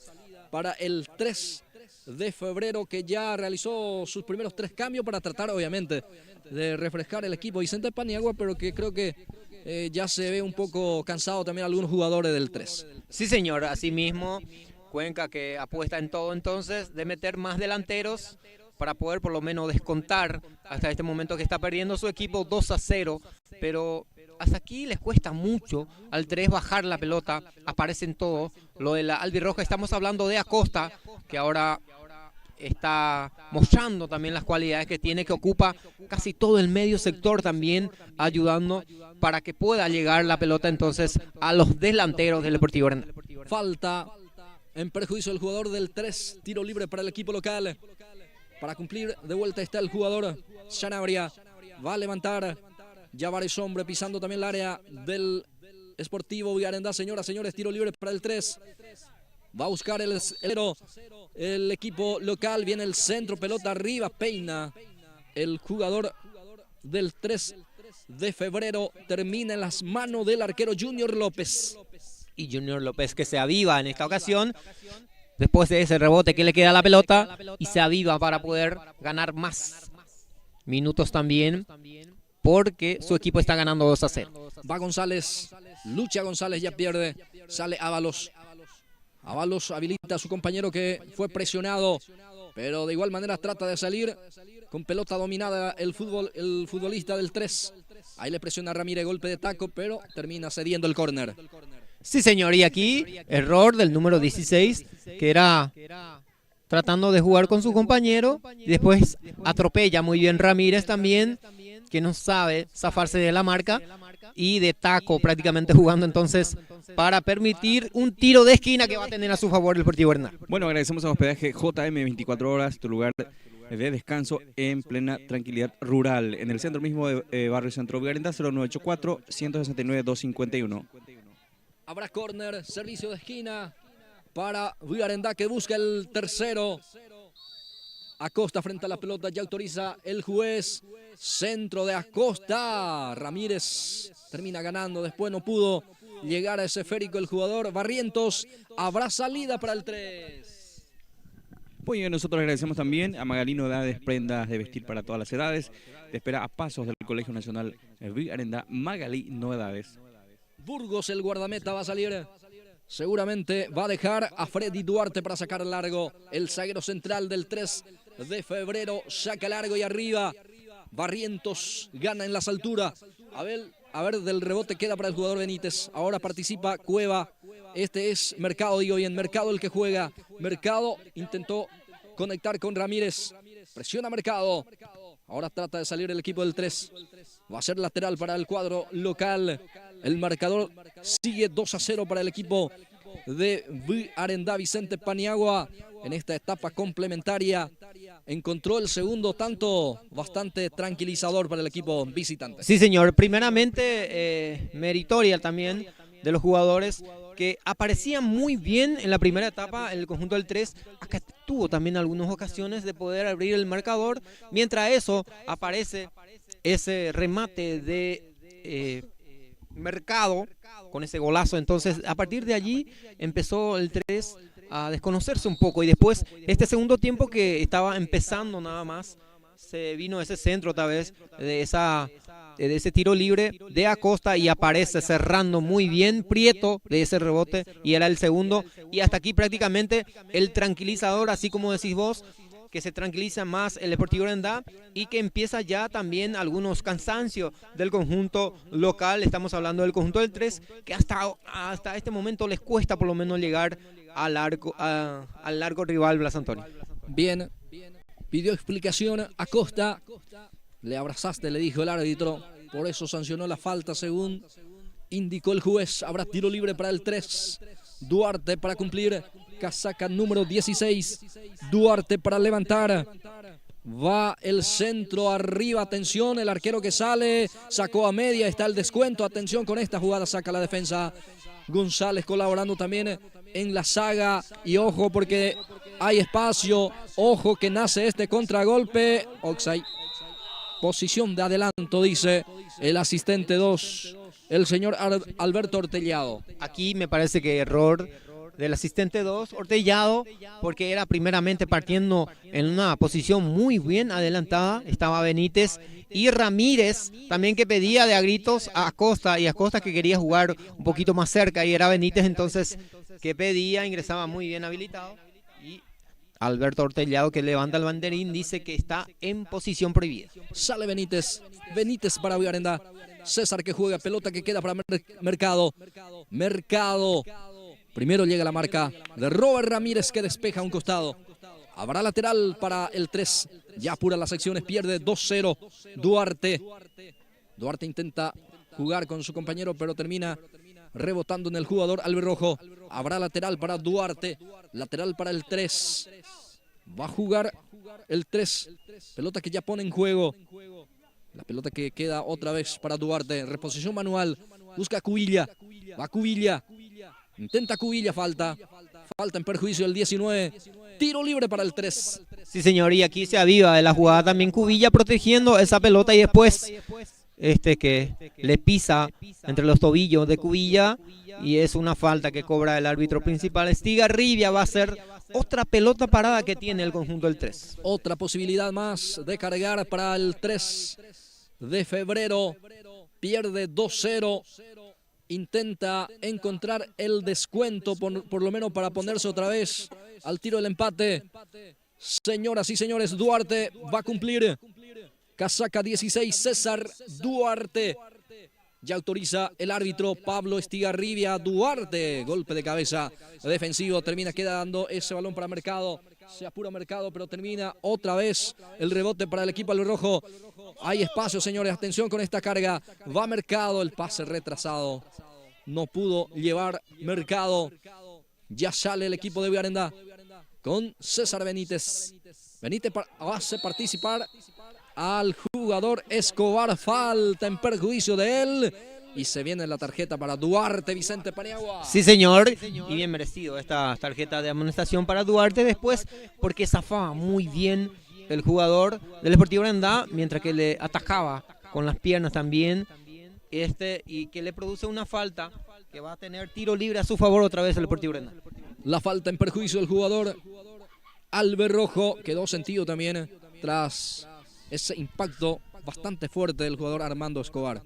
para el 3 de febrero, que ya realizó sus primeros 3 cambios para tratar obviamente de refrescar el equipo Vicente Paniagua, pero que creo que ya se ve un poco cansado también algunos jugadores del 3. Sí, señor, así mismo Cuenca, que apuesta en todo entonces de meter más delanteros para poder por lo menos descontar hasta este momento que está perdiendo su equipo 2-0, pero hasta aquí les cuesta mucho al 3 bajar la pelota, aparecen todos. Lo de la albirroja, estamos hablando de Acosta, que ahora está mostrando también las cualidades que tiene, que ocupa casi todo el medio sector también, ayudando para que pueda llegar la pelota entonces a los delanteros del Deportivo Arendá. Falta en perjuicio del jugador del 3, tiro libre para el equipo local. Para cumplir, de vuelta está el jugador Sanabria, va a levantar ya varios hombres pisando también el área del Sportivo Arendá. Señoras, señores, tiro libre para el 3. Va a buscar el equipo local. Viene el centro, pelota arriba, peina. El jugador del 3 de febrero termina en las manos del arquero Junior López. Y Junior López, que se aviva en esta ocasión, después de ese rebote que le queda a la pelota, y se aviva para poder ganar más minutos también, porque su equipo está ganando 2-0. Va González, lucha González, ya pierde, sale Ábalos. Ábalos habilita a su compañero que fue presionado. pero de igual manera trata de salir con pelota dominada el futbolista del 3. Ahí le presiona a Ramírez, golpe de taco, pero termina cediendo el córner. Sí, señor, y aquí error del número 16, que era tratando de jugar con su compañero, y después atropella muy bien Ramírez también, que no sabe zafarse de la marca, y de taco prácticamente jugando entonces para permitir un tiro de esquina que va a tener a su favor el Deportivo Bernal. Bueno, agradecemos a hospedaje JM 24 horas, tu lugar de descanso en plena tranquilidad rural, en el centro mismo de Barrio Centro Vigarenda, 0984-169-251. Habrá córner, servicio de esquina para Vigarenda, que busca el tercero. Acosta frente a la pelota, ya autoriza el juez. Centro de Acosta. Ramírez termina ganando, después no pudo llegar a ese esférico el jugador. Barrientos, habrá salida para el 3. Muy bien, nosotros agradecemos también a Magalí Novedades, prendas de vestir para todas las edades. Te espera a pasos del Colegio Nacional Vigarenda, Magalí Novedades. Burgos, el guardameta, va a salir. Seguramente va a dejar a Freddy Duarte para sacar largo. El zaguero central del 3 de febrero saca largo y arriba. Barrientos gana en las alturas. A ver, del rebote queda para el jugador Benítez. Ahora participa Cueva. Este es Mercado, digo bien. Mercado el que juega. Mercado intentó conectar con Ramírez. Presiona Mercado. Ahora trata de salir el equipo del 3. Va a ser lateral para el cuadro local. El marcador sigue 2-0 para el equipo de Vigarenda. Vicente Paniagua en esta etapa complementaria encontró el segundo tanto bastante tranquilizador para el equipo visitante. Sí, señor. Primeramente, meritoria también de los jugadores que aparecían muy bien en la primera etapa en el conjunto del 3. Acá tuvo también algunas ocasiones de poder abrir el marcador. Mientras eso, aparece ese remate de Mercado con ese golazo. Entonces, a partir de allí empezó el 3 a desconocerse un poco. Y después, este segundo tiempo que estaba empezando nada más, se vino ese centro otra vez de ese tiro libre de Acosta y aparece cerrando muy bien Prieto de ese rebote y era el segundo. Y hasta aquí prácticamente el tranquilizador, así como decís vos, que se tranquiliza más el Deportivo Bernal y que empieza ya también algunos cansancios del conjunto local. Estamos hablando del conjunto del 3, que hasta este momento les cuesta por lo menos llegar al largo rival Blas Antonio. Bien, pidió explicación Acosta. Le abrazaste, le dijo el árbitro. Por eso sancionó la falta según indicó el juez. Habrá tiro libre para el 3. Duarte para cumplir. Casaca número 16. Duarte para levantar. Va el centro arriba. Atención, el arquero que sale. Sacó a media. Está el descuento. Atención con esta jugada. Saca la defensa. González colaborando también en la saga. Y ojo porque hay espacio. Ojo que nace este contragolpe. Oxay. Posición de adelanto, dice el asistente 2, el señor Alberto Ortellado. Aquí me parece que error del asistente 2, Ortellado, porque era primeramente partiendo en una posición muy bien adelantada. Estaba Benítez y Ramírez, también que pedía de a gritos a Acosta, y Acosta que quería jugar un poquito más cerca, y era Benítez entonces que pedía, ingresaba muy bien habilitado. Y Alberto Ortellado, que levanta el banderín, dice que está en posición prohibida. Sale Benítez. Benítez para Vigarenda. César que juega, pelota que queda para Mercado. Mercado. Primero llega la marca de Robert Ramírez, que despeja a un costado. Habrá lateral para el 3. Ya apura las secciones, pierde 2-0. Duarte. Duarte intenta jugar con su compañero, pero termina rebotando en el jugador albirrojo. Habrá lateral para Duarte. Lateral para el 3. Va a jugar el 3. Pelota que ya pone en juego. La pelota que queda otra vez para Duarte. Reposición manual. Busca a Cubilla. Va Cubilla. Intenta Cubilla. Falta. Falta en perjuicio del 19. Tiro libre para el 3. Sí, señor. Y aquí se aviva de la jugada también Cubilla protegiendo esa pelota y después que le pisa entre los tobillos de Cubilla y es una falta que cobra el árbitro principal. Estigarribia. Va a ser otra pelota parada que tiene el conjunto del 3. Otra posibilidad más de cargar para el 3 de febrero. Pierde 2-0. Intenta encontrar el descuento, por lo menos para ponerse otra vez al tiro del empate. Señoras y señores, Duarte va a cumplir. Casaca 16, César Duarte. Ya autoriza el árbitro Pablo Estigarribia. Duarte, golpe de cabeza defensivo, termina quedando ese balón para Mercado. Se apura Mercado, pero termina otra vez el rebote para el equipo albirrojo. Hay espacio, señores, atención con esta carga. Va Mercado, el pase retrasado. No pudo llevar Mercado. Ya sale el equipo de Villarenda con César Benítez. Benítez hace participar al jugador Escobar, falta en perjuicio de él. Y se viene la tarjeta para Duarte, Vicente Paniagua. Sí, señor, y bien merecido esta tarjeta de amonestación para Duarte después, porque zafaba muy bien el jugador del Deportivo Urendá, mientras que le atajaba con las piernas también, y que le produce una falta que va a tener tiro libre a su favor otra vez el Deportivo Urendá. La falta en perjuicio del jugador albirrojo, quedó sentido también tras ese impacto bastante fuerte del jugador Armando Escobar.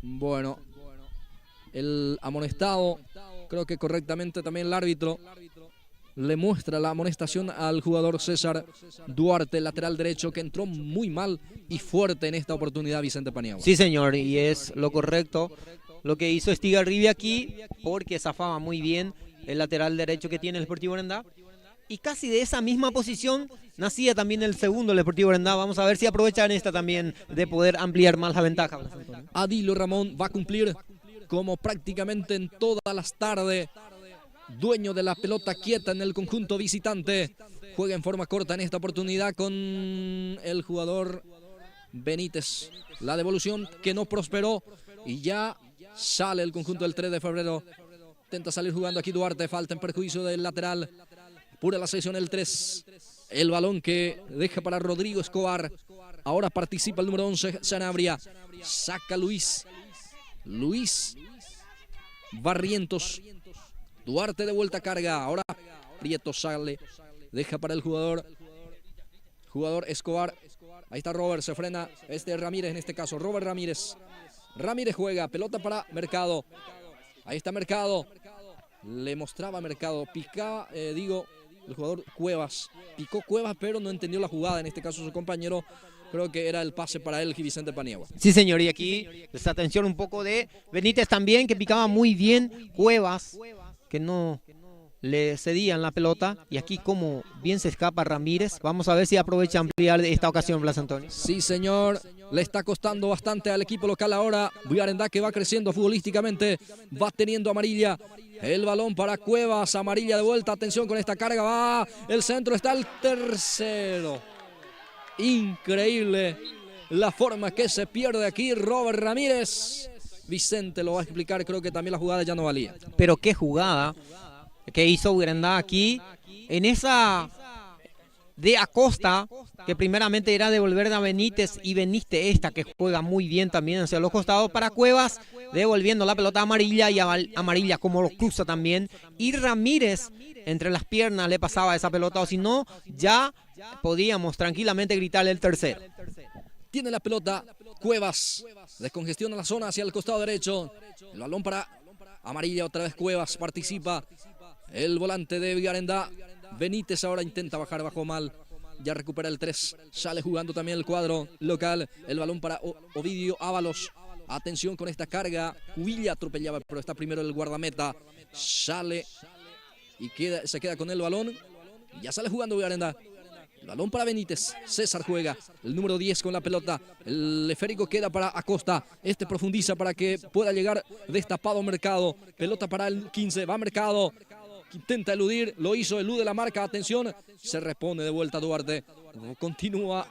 Bueno, el amonestado, creo que correctamente también el árbitro le muestra la amonestación al jugador César Duarte, lateral derecho, que entró muy mal y fuerte en esta oportunidad, Vicente Paniagua. Sí, señor, y es lo correcto lo que hizo Estigarribia aquí, porque zafaba muy bien el lateral derecho que tiene el Deportivo Urendá. Y casi de esa misma posición nacía también el segundo el Deportivo Urendá. Vamos a ver si aprovechan esta también de poder ampliar más la ventaja. Adilio Ramón va a cumplir como prácticamente en todas las tardes. Dueño de la pelota quieta en el conjunto visitante. Juega en forma corta en esta oportunidad con el jugador Benítez. La devolución que no prosperó y ya sale el conjunto del 3 de febrero. Intenta salir jugando aquí Duarte, falta en perjuicio del lateral. Pura la sesión el 3. El balón que deja para Rodrigo Escobar. Ahora participa el número 11, Sanabria. Saca Luis Barrientos. Duarte de vuelta carga. Ahora Prieto sale. Deja para el jugador Escobar. Ahí está Robert, se frena. Ramírez en este caso. Robert Ramírez. Ramírez juega. Pelota para Mercado. Ahí está Mercado. Le mostraba Mercado. Picaba, el jugador Cuevas. Picó Cuevas, pero no entendió la jugada. En este caso su compañero, creo que era el pase para él, Vicente Paniagua. Sí, señor, y aquí esta atención un poco de Benítez también, que picaba muy bien. Cuevas, que no le cedían la pelota. Y aquí como bien se escapa Ramírez. Vamos a ver si aprovecha ampliar esta ocasión, Blas Antonio. Sí, señor. Le está costando bastante al equipo local ahora. Villarenda, que va creciendo futbolísticamente. Va teniendo amarilla. El balón para Cuevas, amarilla de vuelta, atención con esta carga, va, el centro, está el tercero. Increíble la forma que se pierde aquí Robert Ramírez. Vicente lo va a explicar, creo que también la jugada ya no valía. Pero qué jugada que hizo Villarenda aquí, en esa de Acosta, que primeramente era devolver a Benítez, y Benítez esta que juega muy bien también hacia los costados para Cuevas, devolviendo la pelota amarilla, y amarilla como lo cruza también, y Ramírez entre las piernas le pasaba esa pelota, o si no ya podíamos tranquilamente gritarle el tercero. Tiene la pelota Cuevas, descongestiona la zona hacia el costado derecho, el balón para amarilla, otra vez Cuevas, participa el volante de Villarenda. Benítez ahora intenta bajar, bajó mal, ya recupera el 3, sale jugando también el cuadro local, el balón para Ovidio Ábalos. Atención con esta carga, Villa atropellaba, pero está primero el guardameta, sale y se queda con el balón, y ya sale jugando Villarenda. El balón para Benítez, César juega, el número 10 con la pelota, el esférico queda para Acosta, profundiza para que pueda llegar destapado Mercado, pelota para el 15, va Mercado, intenta eludir, lo hizo, elude la marca, atención, se repone de vuelta Duarte, continúa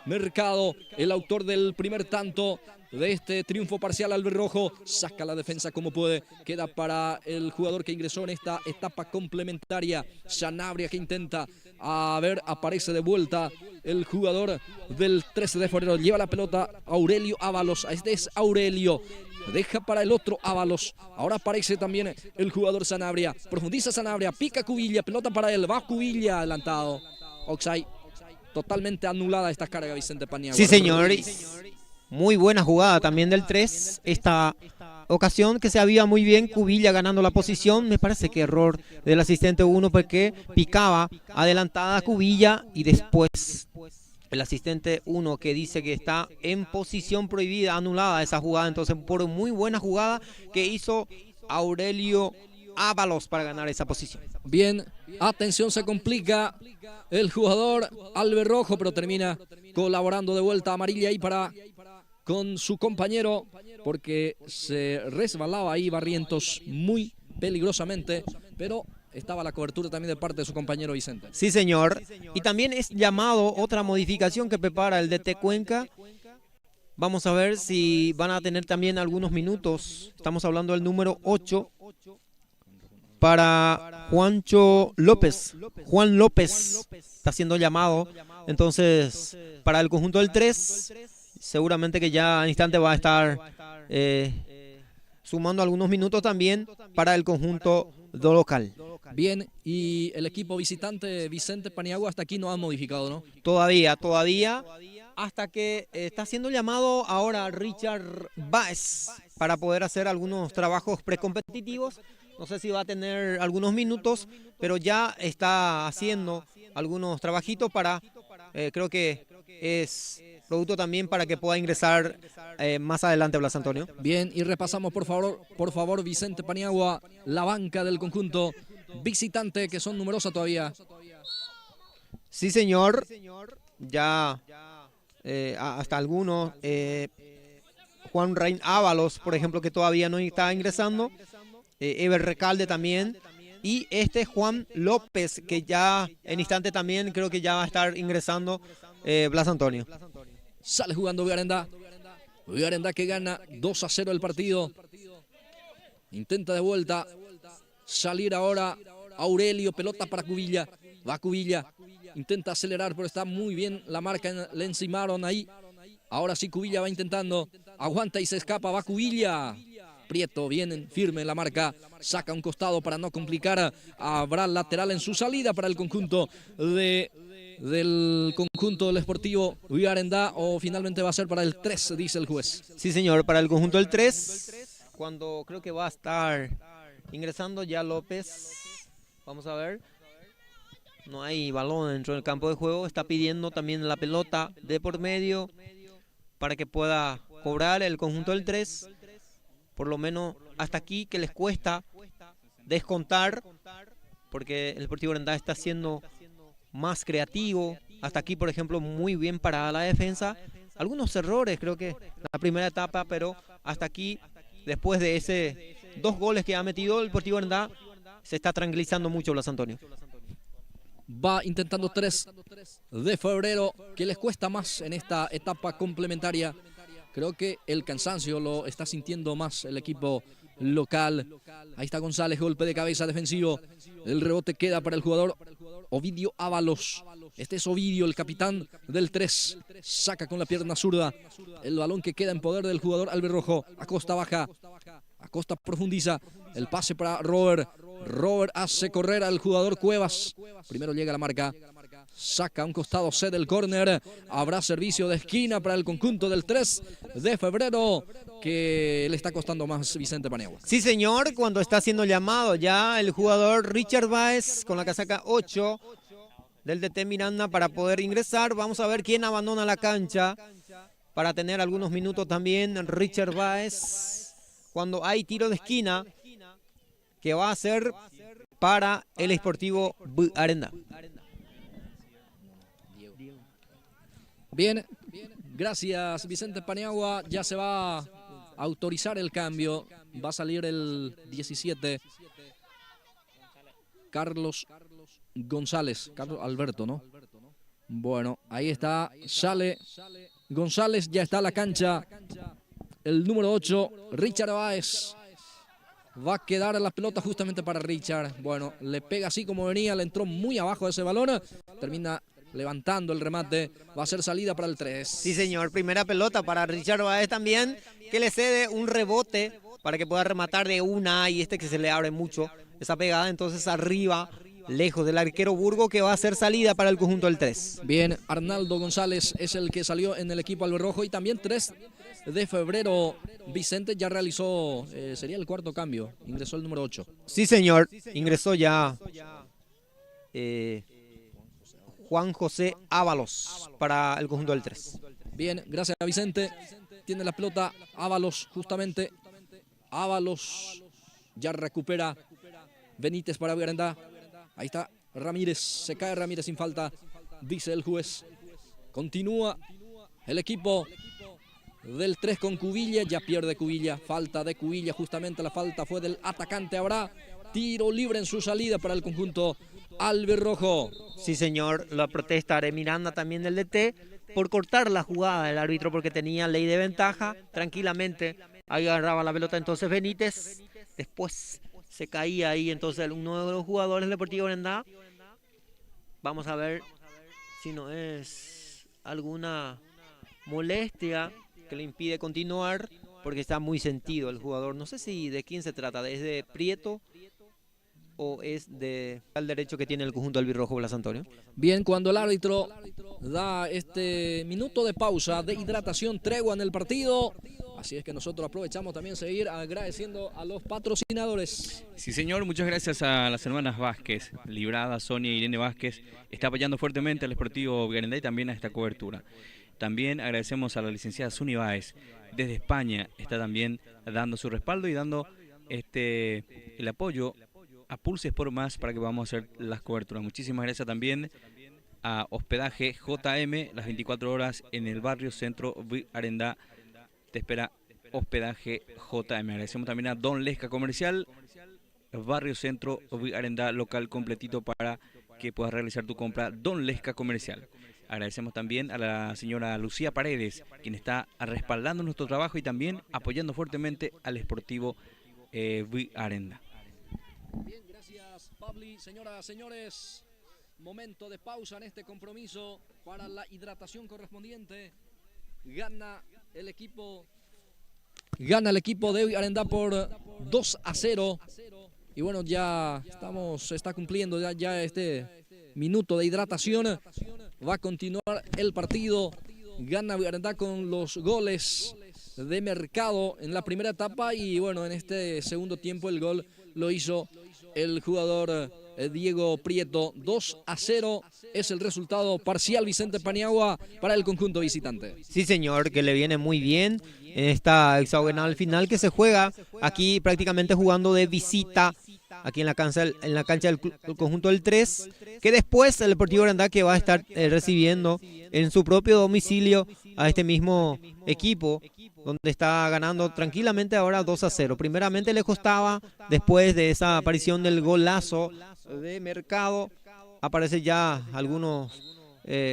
Mercado, el autor del primer tanto de este triunfo parcial albirrojo, saca la defensa como puede, queda para el jugador que ingresó en esta etapa complementaria, Sanabria, que intenta, aparece de vuelta el jugador del 13 de febrero, lleva la pelota Aurelio Ábalos, este es Aurelio, deja para el otro Ábalos, ahora aparece también el jugador Sanabria, profundiza Sanabria, pica Cubilla, pelota para él, va Cubilla adelantado, Oxay, totalmente anulada esta carga Vicente Paniagua. Sí, señor, muy buena jugada también del 3, esta ocasión que se había muy bien Cubilla ganando la posición. Me parece que error del asistente 1 porque picaba adelantada Cubilla y después el asistente 1 que dice que está en posición prohibida, anulada esa jugada. Entonces, por muy buena jugada que hizo Aurelio Ábalos para ganar esa posición. Bien, atención, se complica el jugador Alberrojo, pero termina colaborando de vuelta amarilla ahí con su compañero, porque se resbalaba ahí Barrientos muy peligrosamente, pero estaba la cobertura también de parte de su compañero Vicente. Sí, señor. Y también es llamado otra modificación que prepara el DT Cuenca. Vamos a ver si van a tener también algunos minutos. Estamos hablando del número 8 para Juancho López. Juan López está siendo llamado. Entonces, para el conjunto del 3, seguramente que ya en instante va a estar sumando algunos minutos también para el conjunto local. Bien, y el equipo visitante Vicente Paniagua hasta aquí no ha modificado, ¿no? Todavía, hasta que está siendo llamado ahora Richard Baez para poder hacer algunos trabajos precompetitivos. No sé si va a tener algunos minutos, pero ya está haciendo algunos trabajitos para, creo que es producto también para que pueda ingresar más adelante Blas Antonio. Bien, y repasamos por favor Vicente Paniagua, la banca del conjunto visitante, que son numerosas todavía. Sí, señor, ya hasta algunos, Juan Rein Ábalos, por ejemplo, que todavía no está ingresando, Eber Recalde también, y Juan López, que ya en instante también creo que ya va a estar ingresando Blas Antonio. Sale jugando Villarenda que gana 2-0 el partido. Intenta de vuelta salir ahora Aurelio, pelota para Cubilla. Va Cubilla, intenta acelerar, pero está muy bien la marca, le encimaron ahí. Ahora sí Cubilla va intentando, aguanta y se escapa, va Cubilla. Prieto, bien firme en la marca, saca un costado para no complicar. Habrá lateral en su salida para el conjunto del conjunto del Sportivo Villarenda, o finalmente va a ser para el 3, dice el juez. Sí, señor, para el conjunto del 3, cuando creo que va a estar ingresando ya López. Vamos a ver. No hay balón dentro del campo de juego. Está pidiendo también la pelota de por medio para que pueda cobrar el conjunto del 3. Por lo menos hasta aquí, que les cuesta descontar, porque el Deportivo Arendá está siendo más creativo. Hasta aquí, por ejemplo, muy bien parada la defensa. Algunos errores, creo que la primera etapa, pero hasta aquí, después de ese 2 goles que ha metido el Deportivo Arendá, se está tranquilizando mucho Blas Antonio. Va intentando 3 de febrero, que les cuesta más en esta etapa complementaria. Creo que el cansancio lo está sintiendo más el equipo local. Ahí está González, golpe de cabeza defensivo. El rebote queda para el jugador Ovidio Ábalos. Este es Ovidio, el capitán del 3. Saca con la pierna zurda el balón que queda en poder del jugador Alberrojo. Acosta baja, Acosta profundiza. El pase para Robert. Robert hace correr al jugador Cuevas. Primero llega la marca. Saca un costado, cede el córner. Habrá servicio de esquina para el conjunto del 3 de febrero, que le está costando más Vicente Paniagua. Sí, señor, cuando está siendo llamado ya el jugador Richard Baez con la casaca 8 del DT Miranda para poder ingresar. Vamos a ver quién abandona la cancha para tener algunos minutos también. Richard Baez, cuando hay tiro de esquina que va a ser para el Sportivo Arendá. Bien, gracias Vicente Paniagua. Ya se va a autorizar el cambio. Va a salir el 17. Carlos González. Carlos Alberto, ¿no? Bueno, ahí está. Sale González, ya está a la cancha. El número 8, Richard Baez. Va a quedar la pelota justamente para Richard. Bueno, le pega así como venía, le entró muy abajo de ese balón. Termina levantando el remate, va a ser salida para el 3. Sí, señor, primera pelota para Richard Baez también, que le cede un rebote para que pueda rematar de una, y que se le abre mucho esa pegada, entonces arriba, lejos del arquero Burgo, que va a ser salida para el conjunto del 3. Bien, Arnaldo González es el que salió en el equipo Alberrojo, y también 3 de febrero, Vicente ya realizó, sería el cuarto cambio, ingresó el número 8. Sí, señor, ingresó ya Juan José Ábalos para el conjunto del 3. Bien, gracias a Vicente. Tiene la pelota Ábalos justamente. Ábalos ya recupera Benítez para Aranda. Ahí está Ramírez, se cae Ramírez sin falta, dice el juez. Continúa el equipo del 3 con Cubilla, ya pierde Cubilla, falta de Cubilla, justamente la falta fue del atacante. Habrá tiro libre en su salida para el conjunto albirrojo. Sí, señor, la protesta de Miranda también del DT por cortar la jugada del árbitro porque tenía ley de ventaja, tranquilamente ahí agarraba la pelota entonces Benítez, después se caía ahí entonces uno de los jugadores del Deportivo Aranda. Vamos a ver si no es alguna molestia que le impide continuar, porque está muy sentido el jugador. No sé si de quién se trata, ¿es de Prieto o es de al derecho que tiene el conjunto albirrojo, Blas Antonio? Bien, cuando el árbitro da este minuto de pausa, de hidratación, tregua en el partido, así es que nosotros aprovechamos también seguir agradeciendo a los patrocinadores. Sí, señor, muchas gracias a las hermanas Vázquez, Librada, Sonia e Irene Vázquez, está apoyando fuertemente al Sportivo Garendá y también a esta cobertura. También agradecemos a la licenciada Suni Báez, desde España, está también dando su respaldo y dando el apoyo a Pulse Sport Más para que podamos hacer las coberturas. Muchísimas gracias también a Hospedaje JM, las 24 horas en el barrio Centro Arendá. Te espera Hospedaje JM. Agradecemos también a Don Lesca Comercial, barrio Centro Arendá, local completito para que puedas realizar tu compra. Don Lesca Comercial. Agradecemos también a la señora Lucía Paredes, quien está respaldando nuestro trabajo y también apoyando fuertemente al Sportivo Arendá. Bien, gracias Pabli. Señoras, señores, momento de pausa en este compromiso para la hidratación correspondiente. Gana el equipo de Arendá por 2-0. Y bueno, ya se está cumpliendo ya este minuto de hidratación. Va a continuar el partido. Gana Arendá con los goles de Mercado en la primera etapa. Y bueno, en este segundo tiempo el gol lo hizo el jugador Diego Prieto. 2-0 es el resultado parcial, Vicente Paniagua, para el conjunto visitante. Sí, señor, que le viene muy bien en esta hexagonal final que se juega aquí prácticamente jugando de visita aquí en la cancha del conjunto del 3, que después el Deportivo Arendá que va a estar recibiendo en su propio domicilio a este mismo equipo, donde está ganando tranquilamente ahora 2-0. Primeramente le costaba, después de esa aparición del golazo de Mercado, aparece ya algunos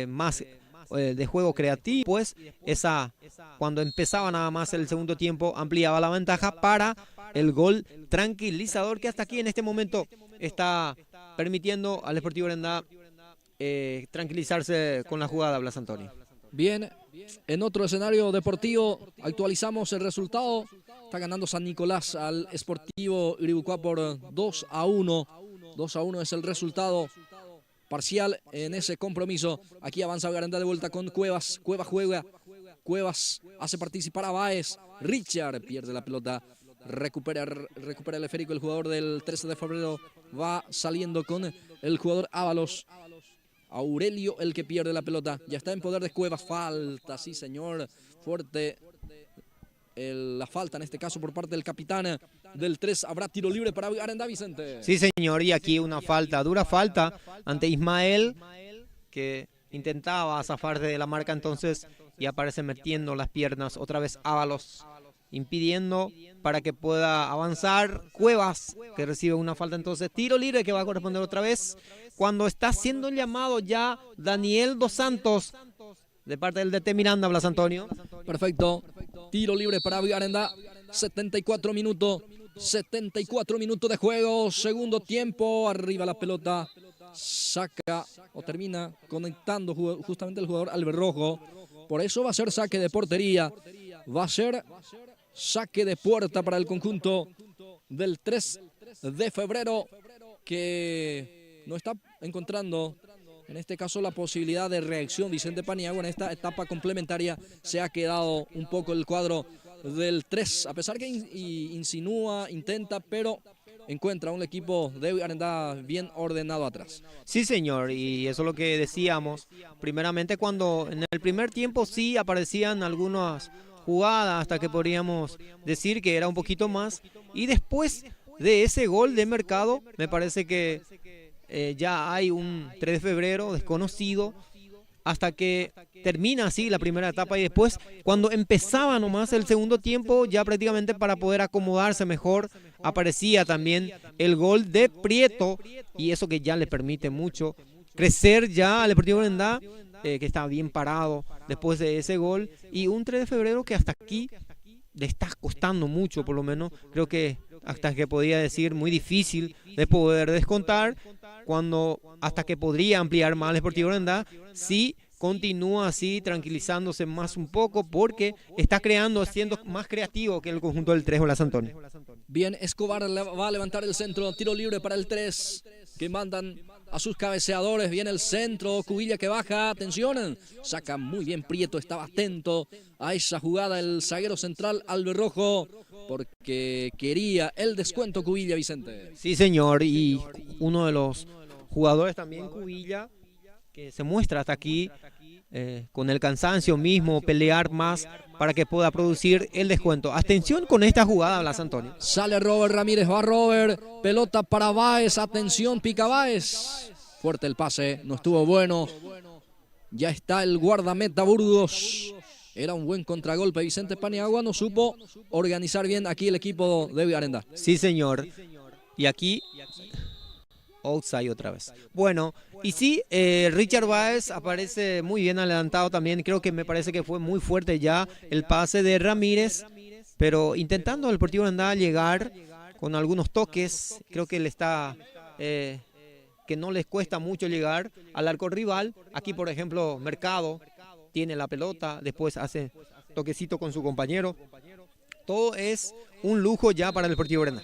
más de juego creativo, pues cuando empezaba nada más el segundo tiempo ampliaba la ventaja para el gol tranquilizador que hasta aquí en este momento está permitiendo al Deportivo Arendá tranquilizarse con la jugada, Blas Antonio. Bien, en otro escenario deportivo actualizamos el resultado. Está ganando San Nicolás al Sportivo Iribucuá por 2-1. 2-1 es el resultado parcial en ese compromiso. Aquí avanza Arendá de vuelta con Cuevas. Cuevas juega. Cuevas hace participar a Báez. Richard pierde la pelota. Recupera el esférico el jugador del 13 de febrero. Va saliendo con el jugador Ábalos. Aurelio el que pierde la pelota. Ya está en poder de Cuevas. Falta, sí señor. Fuerte la falta en este caso por parte del capitán del 3. Habrá tiro libre para Arendá, Vicente. Sí señor, y aquí una falta, dura falta ante Ismael, que intentaba zafarse de la marca entonces y aparece metiendo las piernas otra vez Ábalos, impidiendo para que pueda avanzar Cuevas, que recibe una falta entonces. Tiro libre que va a corresponder otra vez cuando está siendo llamado ya Daniel Dos Santos de parte del DT Miranda, Blas Antonio. Perfecto. Tiro libre para Arendá. 74 minutos. 74 minutos de juego. Segundo tiempo. Arriba la pelota. Saca o termina conectando justamente el jugador albirrojo. Por eso va a ser saque de portería. Va a ser saque de puerta para el conjunto del 3 de febrero, que no está encontrando En este caso la posibilidad de reacción Vicente Paniagua en esta etapa complementaria se ha quedado un poco el cuadro del 3, a pesar que insinúa, intenta, pero encuentra un equipo de Arendá bien ordenado atrás. Sí, señor, y eso es lo que decíamos. Primeramente cuando en el primer tiempo sí aparecían algunas jugadas hasta que podríamos decir que era un poquito más. Y después de ese gol de Mercado, me parece que ya hay un 3 de febrero desconocido hasta que termina así la primera etapa y después cuando empezaba nomás el segundo tiempo ya prácticamente para poder acomodarse mejor aparecía también el gol de Prieto y eso que ya le permite mucho crecer ya al Deportivo Arendá que está bien parado después de ese gol y un 3 de febrero que hasta aquí le está costando mucho, por lo menos creo que hasta que podía decir muy difícil de poder descontar cuando hasta que podría ampliar más el Deportivo Arendá si continúa así tranquilizándose más un poco porque está creando, siendo más creativo que el conjunto del 3 Blas Antonio. Bien, Escobar va a levantar el centro, tiro libre para el 3 que mandan a sus cabeceadores, viene el centro, Cubilla que baja, atención, saca muy bien Prieto, estaba atento a esa jugada el zaguero central Alberrojo, porque quería el descuento Cubilla, Vicente. Sí, señor, y uno de los jugadores también, Cubilla, que se muestra hasta aquí con el cansancio mismo, pelear más para que pueda producir el descuento. Atención con esta jugada, Blas Antonio. Sale Robert Ramírez, va Robert, pelota para Báez, atención, pica Báez. Fuerte el pase, no estuvo bueno. Ya está el guardameta Burgos. Era un buen contragolpe, Vicente Paniagua no supo organizar bien aquí el equipo de Arendá. Sí, señor. Y aquí, outside otra vez. Bueno, y sí, Richard Báez aparece muy bien adelantado también. Creo que me parece que fue muy fuerte ya el pase de Ramírez. Pero intentando el Deportivo Arendá llegar con algunos toques. Creo que le está... que no les cuesta mucho llegar al arco rival. Aquí, por ejemplo, Mercado tiene la pelota, después hace toquecito con su compañero. Todo es un lujo ya para el Deportivo Arendá.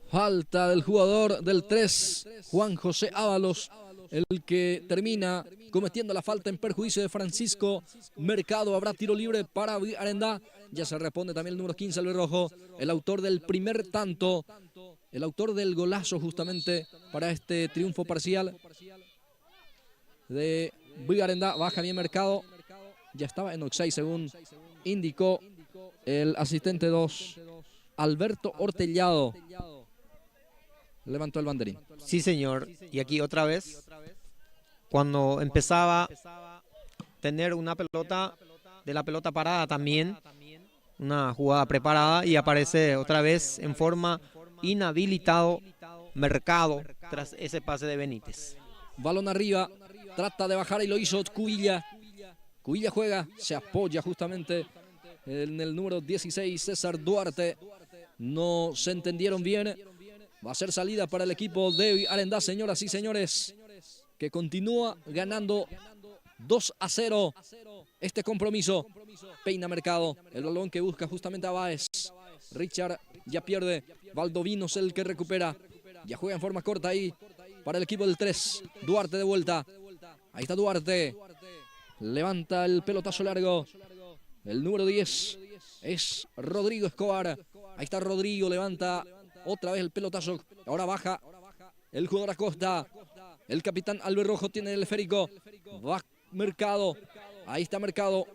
Falta del jugador del 3, Juan José Ábalos, el que termina cometiendo la falta en perjuicio de Francisco Mercado. Habrá tiro libre para Arendá. Ya se responde también el número 15, Alberrojo, el autor del primer tanto, el autor del golazo justamente para este triunfo parcial de Arendá. Baja bien Mercado, ya estaba en offside según indicó el asistente 2, Alberto Ortellado. Levantó el banderín. Sí, señor. Y aquí otra vez, cuando empezaba a tener una pelota, de la pelota parada también, una jugada preparada y aparece otra vez en forma inhabilitado Mercado tras ese pase de Benítez. Balón arriba, trata de bajar y lo hizo Cubilla. Cubilla juega, se apoya justamente en el número 16, César Duarte. No se entendieron bien. Va a ser salida para el equipo de Arendá, señoras y señores, que continúa ganando 2-0 este compromiso. Peina Mercado, el balón que busca justamente a Báez. Richard ya pierde, Valdovinos el que recupera. Ya juega en forma corta ahí para el equipo del 3. Duarte de vuelta. Ahí está Duarte. Levanta el pelotazo largo. El número 10 es Rodrigo Escobar. Ahí está Rodrigo, levanta otra vez el pelotazo. Ahora baja el jugador Acosta. El capitán Alberrojo tiene el esférico. Va Mercado. Ahí está Mercado.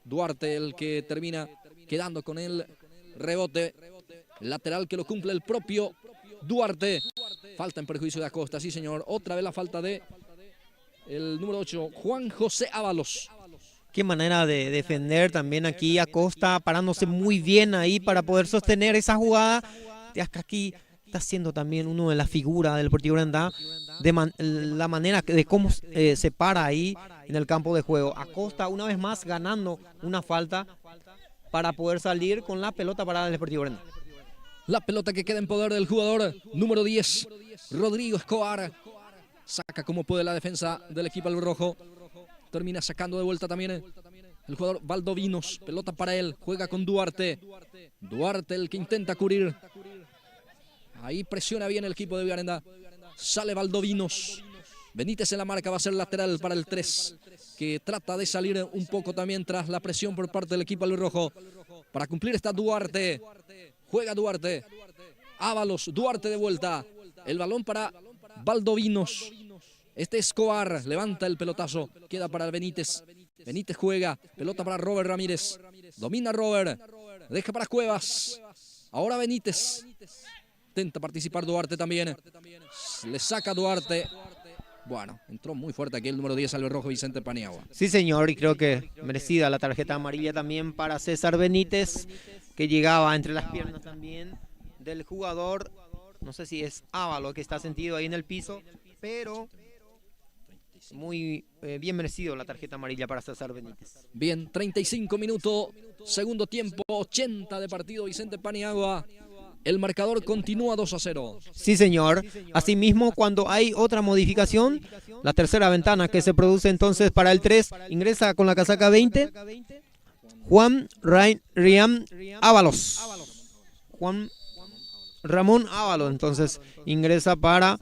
Duarte el que termina quedando con el rebote. Lateral que lo cumple el propio Duarte. Falta en perjuicio de Acosta. Sí, señor. Otra vez la falta de el número 8, Juan José Ábalos. Qué manera de defender también aquí Acosta, parándose muy bien ahí para poder sostener esa jugada. Aquí está siendo también uno de las figuras del Deportivo Arendá, la manera de cómo se para ahí en el campo de juego. Acosta una vez más ganando una falta para poder salir con la pelota parada del Deportivo Arendá. La pelota que queda en poder del jugador número 10, Rodrigo Escobar. Saca como puede la defensa del equipo alberrojo. Termina sacando de vuelta también el jugador Valdovinos. Pelota para él. Juega con Duarte. Duarte el que intenta cubrir. Ahí presiona bien el equipo de Arendá. Sale Valdovinos. Benítez en la marca, va a ser lateral para el 3, que trata de salir un poco también tras la presión por parte del equipo albirrojo. Para cumplir está Duarte, juega Duarte, Ábalos, Duarte de vuelta, el balón para Valdovinos. Este Escobar levanta el pelotazo, queda para Benítez. Benítez juega, pelota para Robert Ramírez. Domina Robert, deja para Cuevas. Ahora Benítez. Intenta participar Duarte también. Le saca Duarte. Bueno, entró muy fuerte aquí el número 10 albirrojo, Vicente Paniagua. Sí, señor, y creo que merecida la tarjeta amarilla también para César Benítez, que llegaba entre las piernas también del jugador. No sé si es Ávalo que está sentido ahí en el piso, pero muy bien merecido la tarjeta amarilla para César Benítez. Bien, 35 minutos, segundo tiempo, 80 de partido, Vicente Paniagua. El marcador continúa 2-0. Sí, señor. Asimismo, cuando hay otra modificación, la tercera ventana que se produce entonces para el 3, ingresa con la casaca 20, Juan Riam Ábalos. Juan Ramón Ábalos, entonces ingresa para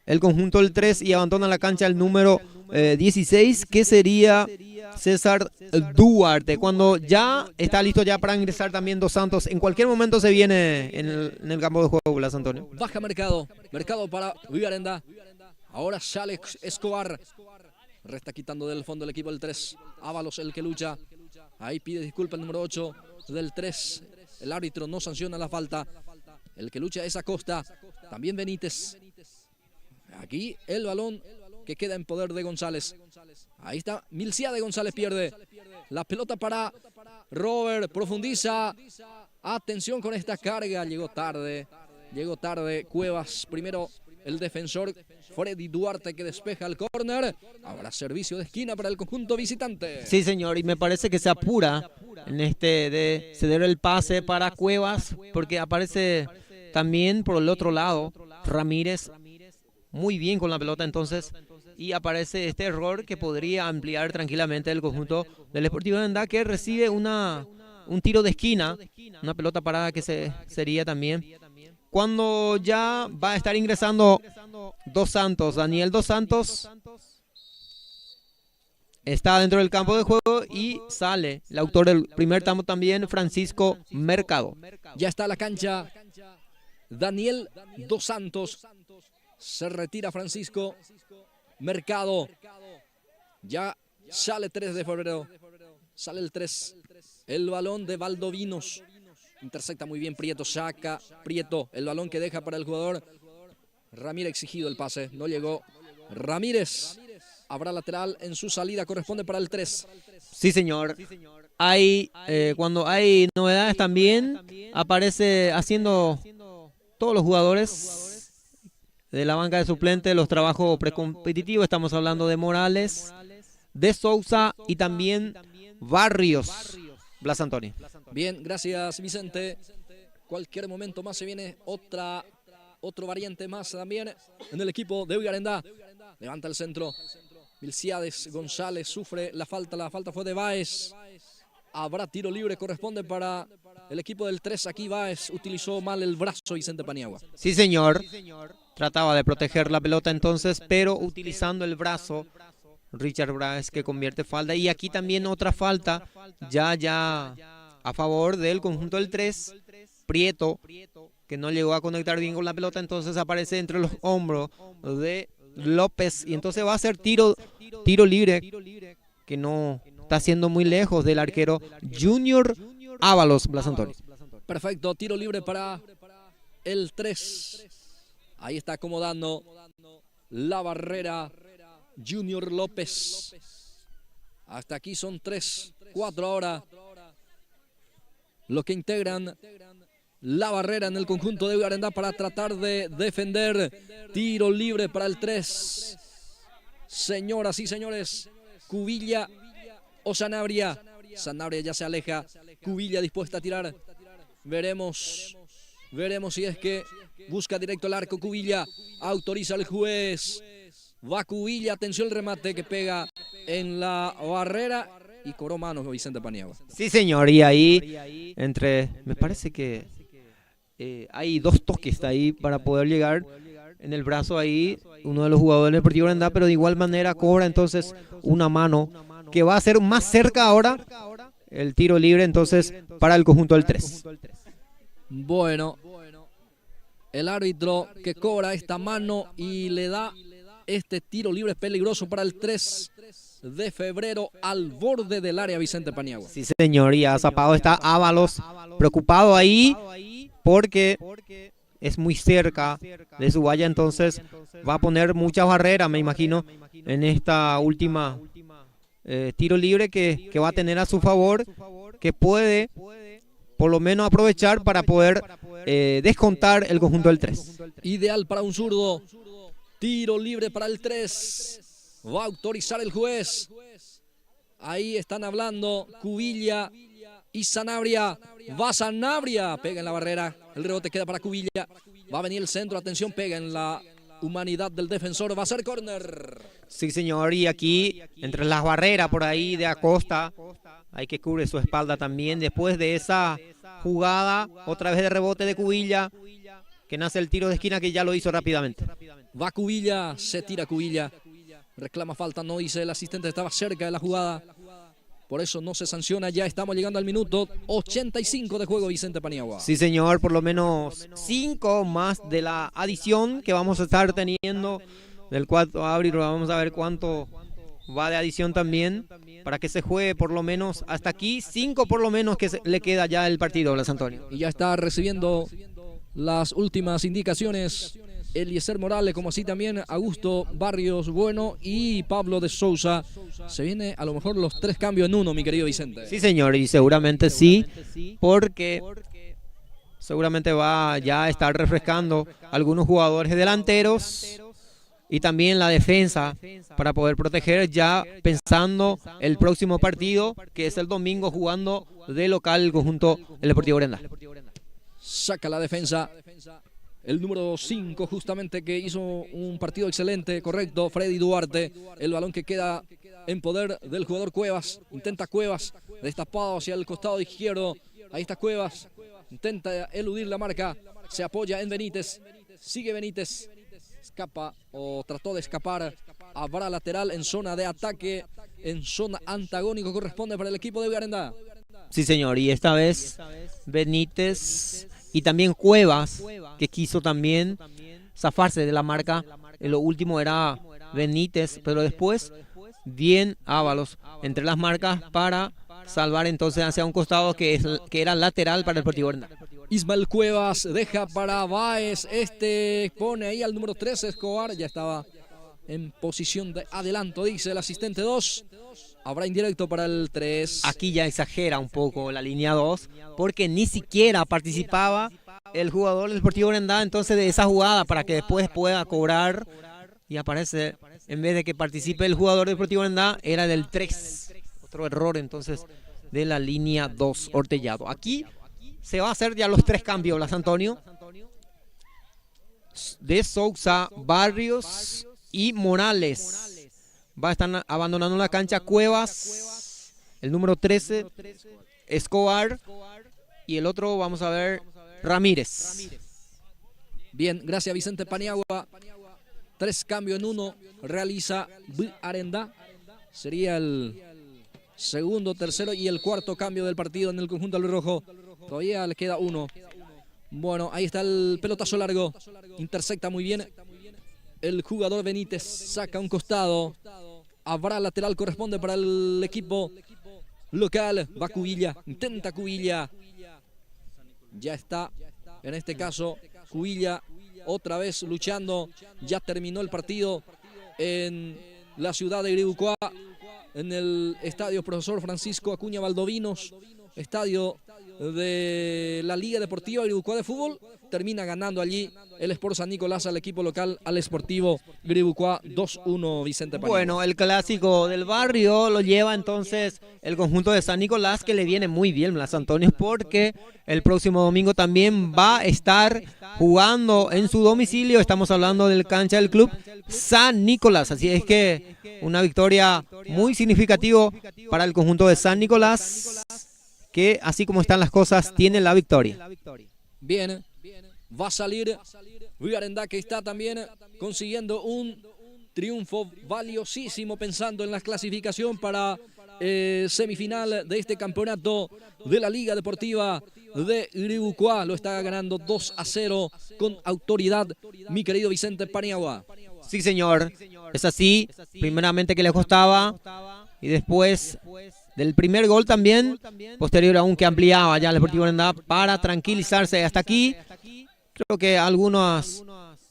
el conjunto del 3 y abandona la cancha el número 16, que sería César Duarte. Cuando ya está listo ya para ingresar también Dos Santos, en cualquier momento se viene en el campo de juego, Blas Antonio. Baja Mercado para Villarenda. Ahora sale Escobar. Resta quitando del fondo el equipo del 3. Ábalos el que lucha. Ahí pide disculpa el número 8 del 3. El árbitro no sanciona la falta. El que lucha es Acosta. También Benítez. Aquí el balón que queda en poder de González. Ahí está, Milciades González pierde. La pelota para Robert, profundiza. Atención con esta carga, llegó tarde. Cuevas, primero el defensor Freddy Duarte que despeja el córner. Ahora servicio de esquina para el conjunto visitante. Sí, señor, y me parece que se apura en de ceder el pase para Cuevas, porque aparece también por el otro lado Ramírez muy bien con la pelota entonces, y aparece este error que podría ampliar tranquilamente el conjunto del Sportivo Vendá, que recibe un tiro de esquina, una pelota parada que sería también. Cuando ya va a estar ingresando Dos Santos, Daniel Dos Santos está dentro del campo de juego y sale el autor del primer tanto también, Francisco Mercado. Ya está la cancha Daniel Dos Santos. Se retira Francisco Mercado. Ya sale 3 de febrero. Sale el 3. El balón de Valdovinos. Intercepta muy bien Prieto. Saca Prieto. El balón que deja para el jugador Ramírez, exigido el pase. No llegó Ramírez. Habrá lateral en su salida. Corresponde para el 3. Sí, señor. Cuando hay novedades también, aparece haciendo todos los jugadores de la banca de suplentes los trabajos precompetitivos. Estamos hablando de Morales, de Sousa y también Barrios. Blas Antonio. Bien, gracias Vicente. Cualquier momento más se viene otro variante más también en el equipo de Villarenda. Levanta el centro. Milciades González sufre la falta fue de Báez. Habrá tiro libre, corresponde para el equipo del 3. Aquí Báez utilizó mal el brazo, Vicente Paniagua. Sí, señor. Trataba de proteger la pelota entonces, pero utilizando el brazo, Richard Báez, que convierte falta. Y aquí también otra falta, ya a favor del conjunto del 3. Prieto, que no llegó a conectar bien con la pelota, entonces aparece entre los hombros de López. Y entonces va a ser tiro libre, que no está siendo muy lejos del arquero Junior Ábalos, Blas Antonio. Perfecto, tiro libre para el 3. Ahí está acomodando la barrera Junior López. Hasta aquí son 3, 4 ahora los que integran la barrera en el conjunto de Villarenda para tratar de defender. Tiro libre para el 3. Señoras y señores, Cubilla o Sanabria. Sanabria ya se aleja. Cubilla dispuesta a tirar. Veremos si es que busca directo el arco. Cubilla autoriza al juez. Va Cubilla, atención el remate que pega en la barrera y cobró manos Vicente Paniagua. Sí, señor, y ahí me parece que hay 2 toques ahí para poder llegar en el brazo ahí uno de los jugadores del Deportivo Arendá, pero de igual manera cobra entonces una mano que va a ser más cerca ahora el tiro libre entonces para el conjunto del 3. Bueno, el árbitro que cobra esta mano y le da este tiro libre peligroso para el 3 de febrero al borde del área Vicente Paniagua. Sí, señor, y azapado está Ábalos, preocupado ahí porque es muy cerca de su valla, entonces va a poner muchas barreras, me imagino, en esta última tiro libre que va a tener a su favor, que puede por lo menos aprovechar para poder descontar el conjunto del 3. Ideal para un zurdo. Tiro libre para el 3. Va a autorizar el juez. Ahí están hablando Cubilla y Sanabria. Va Sanabria. Pega en la barrera. El rebote queda para Cubilla. Va a venir el centro. Atención, pega en la humanidad del defensor. Va a ser córner. Sí, señor. Y aquí, entre las barreras por ahí de Acosta, hay que cubrir su espalda también. Después de esa jugada, otra vez de rebote de Cubilla, que nace el tiro de esquina que ya lo hizo rápidamente. Va Cubilla, se tira Cubilla. Reclama falta, no dice el asistente, estaba cerca de la jugada. Por eso no se sanciona, ya estamos llegando al minuto 85 de juego, Vicente Paniagua. Sí, señor, por lo menos 5 más de la adición que vamos a estar teniendo del 4 de abril. Vamos a ver cuánto va de adición también para que se juegue por lo menos hasta aquí. 5 por lo menos que le queda ya el partido, Blas Antonio. Y ya está recibiendo las últimas indicaciones Eliezer Morales, como así también Augusto Barrios Bueno y Pablo de Sousa. Se viene a lo mejor los 3 cambios en uno, mi querido Vicente. Sí, señor, y seguramente sí, porque seguramente va ya a estar refrescando algunos jugadores delanteros y también la defensa para poder proteger, ya pensando el próximo partido, que es el domingo, jugando de local el conjunto del Deportivo Arendá. Saca la defensa el número 5, justamente, que hizo un partido excelente, correcto, Freddy Duarte. El balón que queda en poder del jugador Cuevas. Intenta Cuevas, destapado hacia el costado izquierdo. Ahí está Cuevas, intenta eludir la marca, se apoya en Benítez, sigue Benítez, escapa o trató de escapar. Habrá lateral en zona de ataque, en zona antagónico corresponde para el equipo de Arendá. Sí, señor, y esta vez Benítez y también Cuevas, que quiso también zafarse de la marca. Lo último era Benítez, pero después bien Ábalos entre las marcas para salvar entonces hacia un costado que era lateral para el Deportivo Arendá. Ismael Cuevas deja para Báez, pone ahí al número 13 Escobar, ya estaba en posición de adelanto, dice el asistente 2. Habrá indirecto para el 3. Aquí ya exagera un poco la línea 2, porque ni siquiera participaba el jugador del Deportivo Arendá entonces de esa jugada para que después pueda cobrar, y aparece, en vez de que participe el jugador del Deportivo Arendá, era del 3. Otro error entonces de la línea 2, Ortellado. Aquí se va a hacer ya los 3 cambios, Blas Antonio. De Sousa, Barrios y Morales. Va a estar abandonando la cancha Cuevas, el número 13, Escobar, y el otro, vamos a ver, Ramírez. Bien, gracias Vicente Paniagua. 3 cambios en 1 realiza Arendá. Sería el segundo, tercero y el cuarto cambio del partido en el conjunto del rojo. Todavía le queda 1. Bueno, ahí está el pelotazo largo. Intersecta muy bien el jugador Benítez, saca un costado. Habrá lateral, corresponde para el equipo local. Va Cubilla, intenta Cubilla. Ya está, en este caso, Cubilla otra vez luchando. Ya terminó el partido en la ciudad de Iribucuá, en el estadio Profesor Francisco Acuña Valdovinos, estadio de la Liga Deportiva Iribucuá de Fútbol. Termina ganando allí el Sport San Nicolás al equipo local, al Sportivo Iribucuá, 2-1, Vicente Paniagua. Bueno, el clásico del barrio lo lleva entonces el conjunto de San Nicolás, que le viene muy bien, Blas Antonio, porque el próximo domingo también va a estar jugando en su domicilio. Estamos hablando del cancha del club San Nicolás, así es que una victoria muy significativa para el conjunto de San Nicolás, que así como están las cosas tiene la victoria. Bien, Va a salir Villarenda, que está también consiguiendo un triunfo valiosísimo pensando en la clasificación para semifinal de este campeonato de la Liga Deportiva de Iribucuá. Lo está ganando 2-0 con autoridad mi querido Vicente Paniagua. Sí, señor, es así. Primeramente que le costaba y después del primer gol también, posterior aún que ampliaba ya el Deportivo Arendá para tranquilizarse hasta aquí. Creo que algunas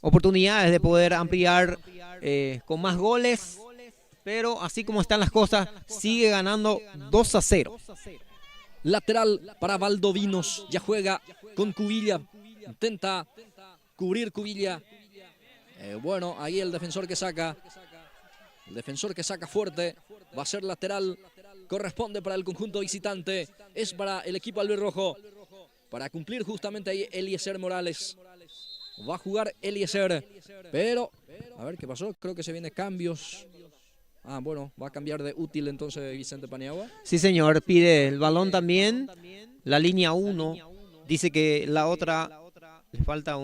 oportunidades de poder ampliar con más goles, pero así como están las cosas, sigue ganando 2-0. Lateral para Valdovinos, ya juega con Cubilla, intenta cubrir Cubilla. Bueno, ahí el defensor que saca fuerte, va a ser lateral, corresponde para el conjunto visitante, es para el equipo albirrojo, para cumplir justamente ahí Eliezer Morales. Va a jugar Eliezer, pero a ver qué pasó, creo que se vienen cambios. Bueno, va a cambiar de útil entonces Vicente Paniagua. Sí, señor, pide el balón también. La línea 1 dice que la otra le falta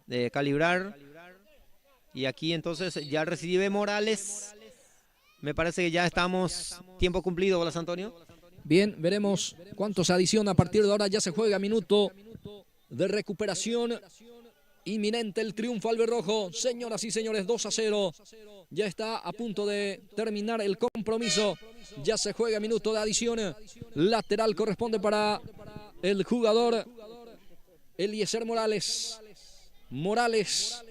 de calibrar. Y aquí entonces ya recibe Morales. Me parece que ya estamos tiempo cumplido, Blas Antonio. Bien, veremos cuánto se adiciona a partir de ahora. Ya se juega minuto de recuperación. Inminente el triunfo albirrojo. Señoras y señores, 2-0. Ya está a punto de terminar el compromiso. Ya se juega minuto de adición. Lateral corresponde para el jugador Eliezer Morales. Morales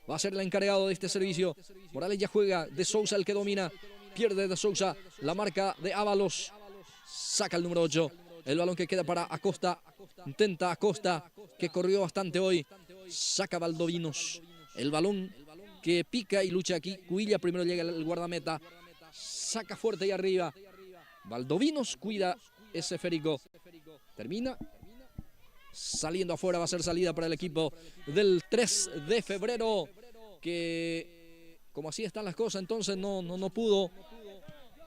va a ser el encargado de este servicio. Morales ya juega, De Sousa el que domina. Pierde De Sousa, la marca de Ábalos. Saca el número 8. El balón que queda para Acosta. Intenta Acosta, que corrió bastante hoy. Saca Valdovinos. El balón que pica y lucha aquí. Cubilla primero llega el guardameta. Saca fuerte ahí arriba. Valdovinos cuida ese esférico. Termina. Saliendo afuera, va a ser salida para el equipo del 3 de febrero. Que como así están las cosas, entonces no pudo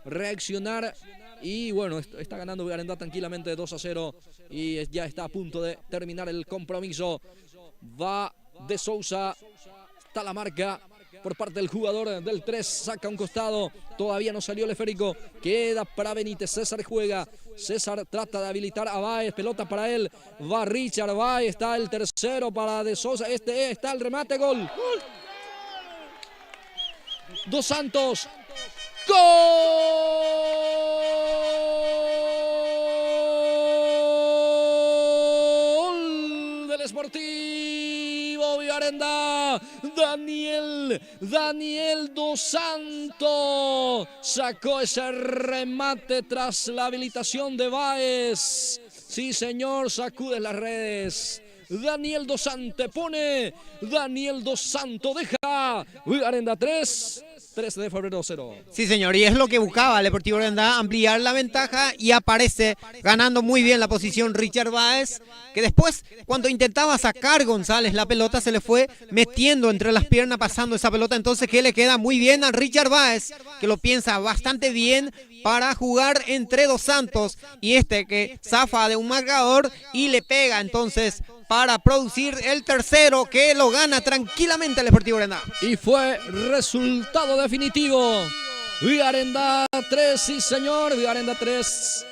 reaccionar. Y bueno, está ganando Villarenda tranquilamente 2-0. Y ya está a punto de terminar el compromiso. Va De Sousa. Está la marca por parte del jugador del 3. Saca un costado. Todavía no salió el esférico. Queda para Benítez. César juega. César trata de habilitar a Báez. Pelota para él. Va Richard Báez. Está el tercero para De Sousa. Está el remate. Gol. Dos Santos. ¡Gol del Sportivo Villarenda! Daniel Dos Santos sacó ese remate tras la habilitación de Báez. Sí, señor, sacude las redes. Daniel Dos Santos pone. Daniel Dos Santos deja. Villarenda 3 de febrero 0. Sí, señor, y es lo que buscaba el Deportivo Arendá, ampliar la ventaja, y aparece ganando muy bien la posición Richard Báez, que después, cuando intentaba sacar González la pelota, se le fue metiendo entre las piernas, pasando esa pelota, entonces que le queda muy bien a Richard Báez, que lo piensa bastante bien para jugar entre Dos Santos, y que zafa de un marcador y le pega entonces para producir el tercero, que lo gana tranquilamente el Deportivo Arendá. Y fue resultado definitivo. Villarenda 3, sí señor, Villarenda 3.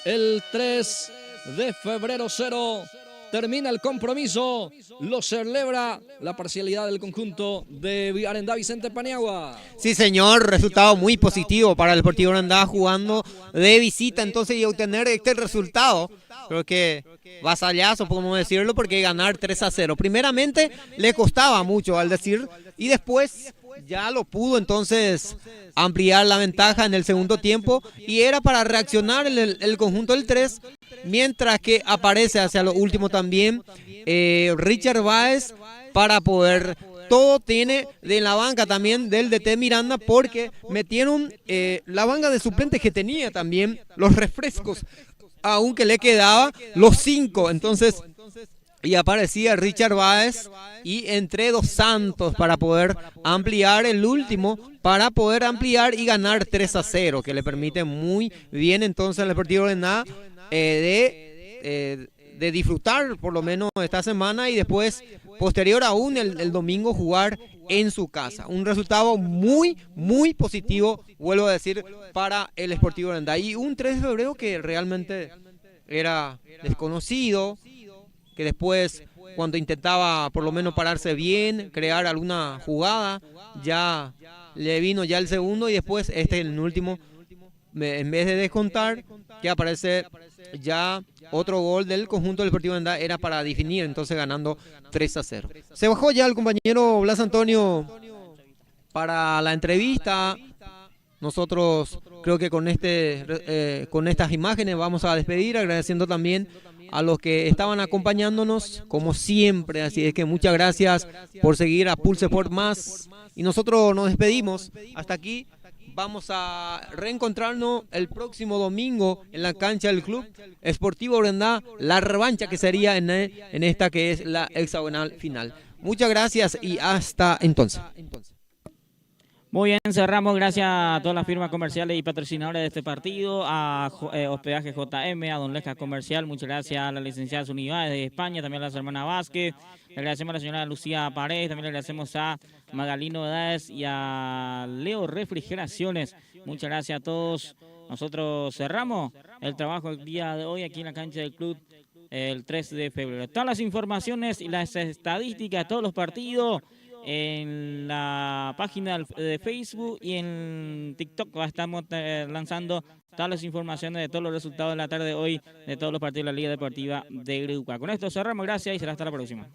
El 3 de febrero 0. Termina el compromiso. Lo celebra la parcialidad del conjunto de Villarenda Vicente Paniagua. Sí, señor, resultado muy positivo para el Deportivo Arendá jugando de visita entonces y obtener este resultado. Creo que vasallazo, podemos decirlo, porque ganar 3-0. Primeramente le costaba mucho al decir, y después ya lo pudo entonces ampliar la ventaja en el segundo tiempo, y era para reaccionar el conjunto del 3, mientras que aparece hacia lo último también Richard Báez para poder... Todo tiene de la banca también del DT Miranda, porque metieron la banca de suplentes que tenía también los refrescos, aunque le quedaba los 5, entonces, y aparecía Richard Báez y entre Dos Santos para poder ampliar el último, para poder ampliar y ganar 3-0, que le permite muy bien entonces al Deportivo Arendá de disfrutar por lo menos esta semana y después, posterior aún, el domingo jugar en su casa. Un resultado muy, muy positivo, vuelvo a decir, para el Sportivo Urandá. Y un 3 de febrero que realmente era desconocido, que después, cuando intentaba por lo menos pararse bien, crear alguna jugada, ya le vino ya el segundo y después en el último, en vez de descontar, que aparece ya otro gol del conjunto del Deportivo Urandá, era para definir, entonces ganando 3-0. Se bajó ya el compañero Blas Antonio para la entrevista. Nosotros creo que con estas imágenes vamos a despedir, agradeciendo también a los que estaban acompañándonos, como siempre. Así es que muchas gracias por seguir a Pulse Sport Más. Y nosotros nos despedimos. Hasta aquí. Vamos a reencontrarnos el próximo domingo en la cancha del Club Sportivo Urandá, la revancha que sería en esta que es la hexagonal final. Muchas gracias y hasta entonces. Muy bien, cerramos. Gracias a todas las firmas comerciales y patrocinadores de este partido, a Hospedaje JM, a Don Lesca Comercial, muchas gracias a las licenciadas Unidades de España, también a las hermanas Vázquez, le agradecemos a la señora Lucía Paredes, también le agradecemos a Magalino Edades y a Leo Refrigeraciones. Muchas gracias a todos. Nosotros cerramos el trabajo el día de hoy aquí en la cancha del club el 3 de febrero. Todas las informaciones y las estadísticas de todos los partidos en la página de Facebook y en TikTok estamos lanzando todas las informaciones de todos los resultados de la tarde de hoy de todos los partidos de la Liga Deportiva de Greuca. Con esto cerramos, gracias y será hasta la próxima.